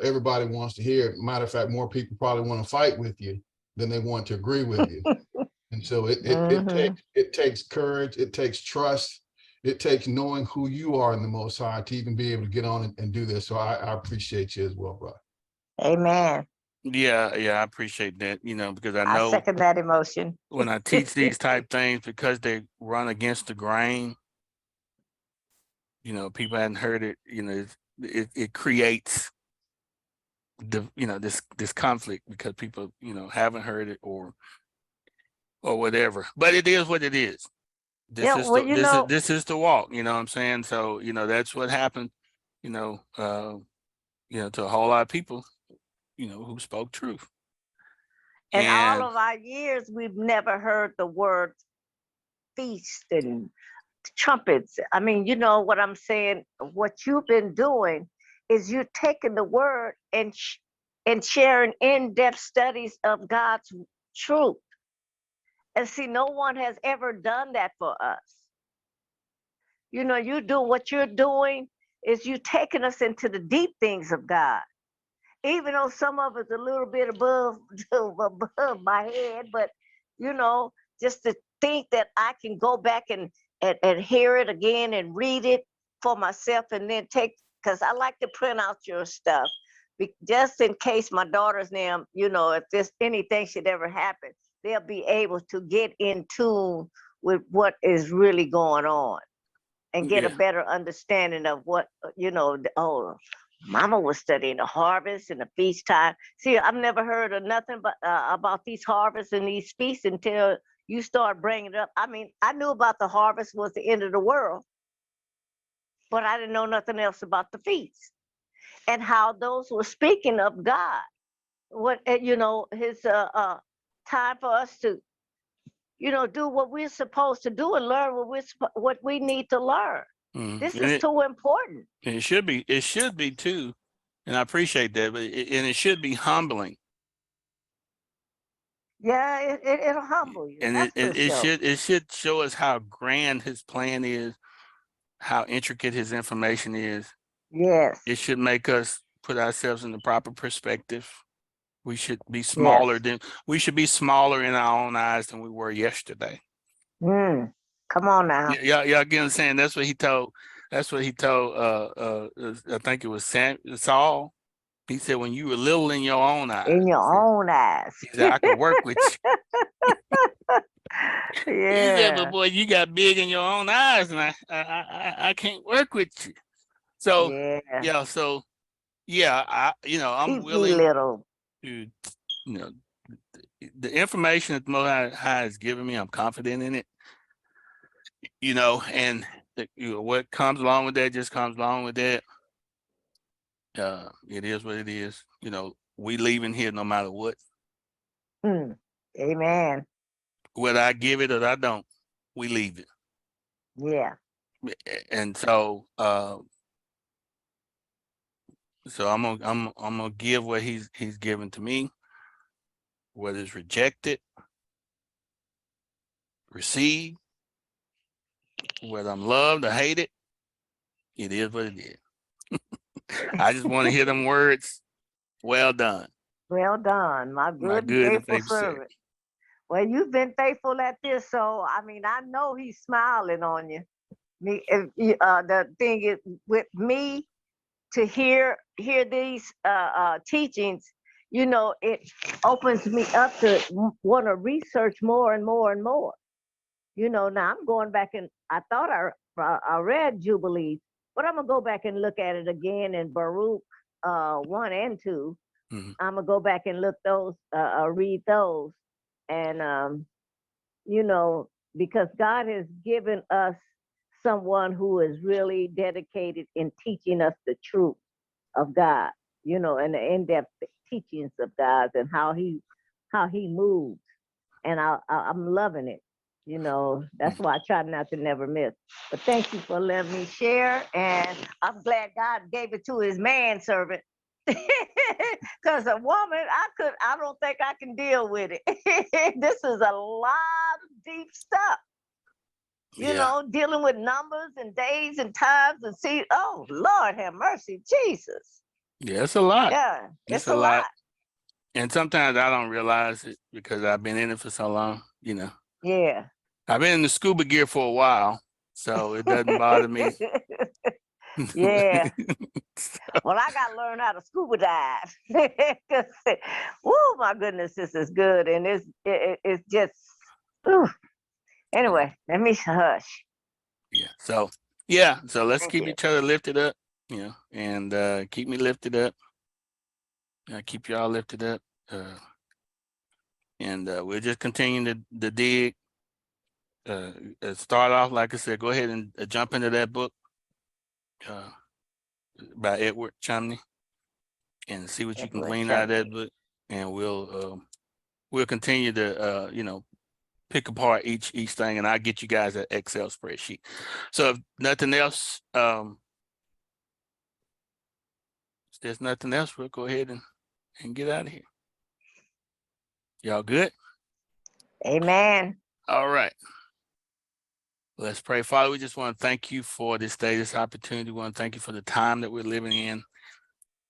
everybody wants to hear it. Matter of fact, more people probably want to fight with you than they want to agree with you. And so it takes courage, it takes trust, it takes knowing who you are in the Most High to even be able to get on and do this. So I appreciate you as well, brother. Amen. Yeah, I appreciate that, because I know I second that emotion. when I teach these type things, because they run against the grain, people hadn't heard it, it creates this conflict because people, haven't heard it or whatever. But it is what it is. This is the walk, you know what I'm saying? So, that's what happened, to a whole lot of people, who spoke truth. In all of our years, we've never heard the word feast and trumpets. I mean, you know what I'm saying? What you've been doing is you're taking the word and sharing in-depth studies of God's truth. And see, no one has ever done that for us. You do what you're doing is you taking us into the deep things of God. even though some of it's a little bit above, above my head, but you know, just to think that I can go back and hear it again and read it for myself and then take, because I like to print out your stuff just in case my daughter's name, you know, if this anything should ever happen, they'll be able to get in tune with what is really going on and get a better understanding of what, you know, oh, Mama was studying the harvest and the feast time. See, I've never heard of nothing but about these harvests and these feasts until you start bringing it up. I mean, I knew about the harvest was the end of the world, but I didn't know nothing else about the feast and how those were speaking of God. What, you know, his time for us to, you know, do what we're supposed to do and learn what we need to learn. This is too important. It should be too, and I appreciate that. But and it should be humbling. Yeah, it'll humble you. And it should show us how grand his plan is, how intricate his information is. Yes. It should make us put ourselves in the proper perspective. We should be smaller we should be smaller in our own eyes than we were yesterday. Come on now. Yeah, y'all get what I'm saying? That's what he told. That's what he told. I think it was Saul. He said, "When you were little in your own eyes." In your own eyes. He said, "I can work with you." Yeah. He said, "But boy, you got big in your own eyes, and I can't work with you." So I'm willing little. to, you know, the information that the Most High has given me, I'm confident in it. You know, and what comes along with that just comes along with that. It is what it is. You know, we leaving here no matter what. Amen. Whether I give it or I don't, we leave it. Yeah. And so I'm gonna give what he's given to me, whether it's rejected, received, whether I'm loved or hated. It is what it is. I just want to hear them words. Well done. Well done, my good and faithful servant. Well, you've been faithful at this, so I mean, I know he's smiling on you. The thing is, with me to hear these teachings, you know, it opens me up to want to research more and more and more. You know, now I'm going back and I thought I read Jubilees, but I'm gonna go back and look at it again in Baruch 1 and 2. I'm gonna go back and look those, read those, and you know, because God has given us someone who is really dedicated in teaching us the truth of God, you know, and the in-depth teachings of God and how he moves, and I'm loving it. You know, that's why I try not to never miss. But thank you for letting me share, and I'm glad God gave it to his manservant. Because a woman, I don't think I can deal with it. This is a lot of deep stuff. You know, dealing with numbers and days and times and see, oh Lord have mercy, Jesus. Yeah, it's a lot. Yeah, it's a lot. And sometimes I don't realize it because I've been in it for so long, you know. Yeah. I've been in the scuba gear for a while, so it doesn't bother me. Yeah. Well, I gotta learn how to scuba dive. Woo, my goodness, this is good, and it's just. Whew. Anyway, let me hush. So let's keep each other lifted up, you know, and keep me lifted up. Keep y'all lifted up, and we'll just continue to dig. Start off, like I said, go ahead and jump into that book by Edward Chumney and see what you can glean out of that book, and we'll continue to you know, pick apart each thing, and I'll get you guys an Excel spreadsheet. So if nothing else, if there's nothing else, we'll go ahead and get out of here. Y'all good? Amen. All right. Let's pray. Father, we just want to thank you for this day, this opportunity. We want to thank you for the time that we're living in.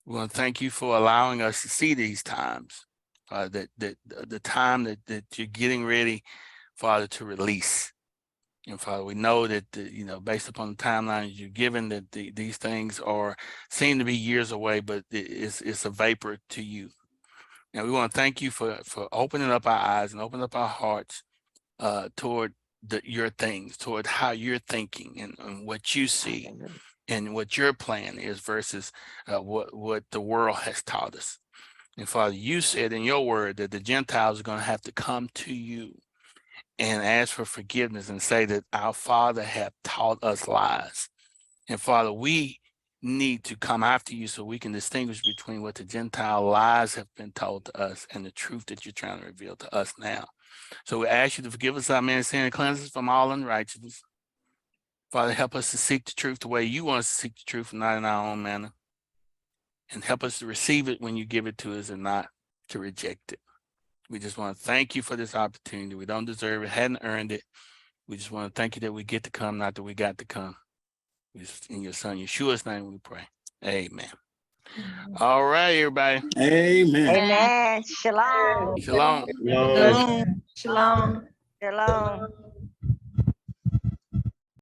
We want to thank you for allowing us to see these times, that the time that you're getting ready, Father, to release. And Father, we know that, based upon the timelines you've given, that these things seem to be years away, but it's a vapor to you. And we want to thank you for opening up our eyes and opening up our hearts toward your things, toward how you're thinking and what you see and what your plan is versus what the world has taught us. And Father, you said in your word that the Gentiles are going to have to come to you and ask for forgiveness and say that our Father hath taught us lies. And Father, we need to come after you so we can distinguish between what the Gentile lies have been told to us and the truth that you're trying to reveal to us now. So we ask you to forgive us our men sin and cleanse us from all unrighteousness. Father, help us to seek the truth the way you want us to seek the truth, not in our own manner. And help us to receive it when you give it to us and not to reject it. We just want to thank you for this opportunity. We don't deserve it, hadn't earned it. We just want to thank you that we get to come, not that we got to come. In your son, Yeshua's name we pray. Amen. All right, everybody. Amen. Shalom. Shalom. Shalom. Shalom. Shalom.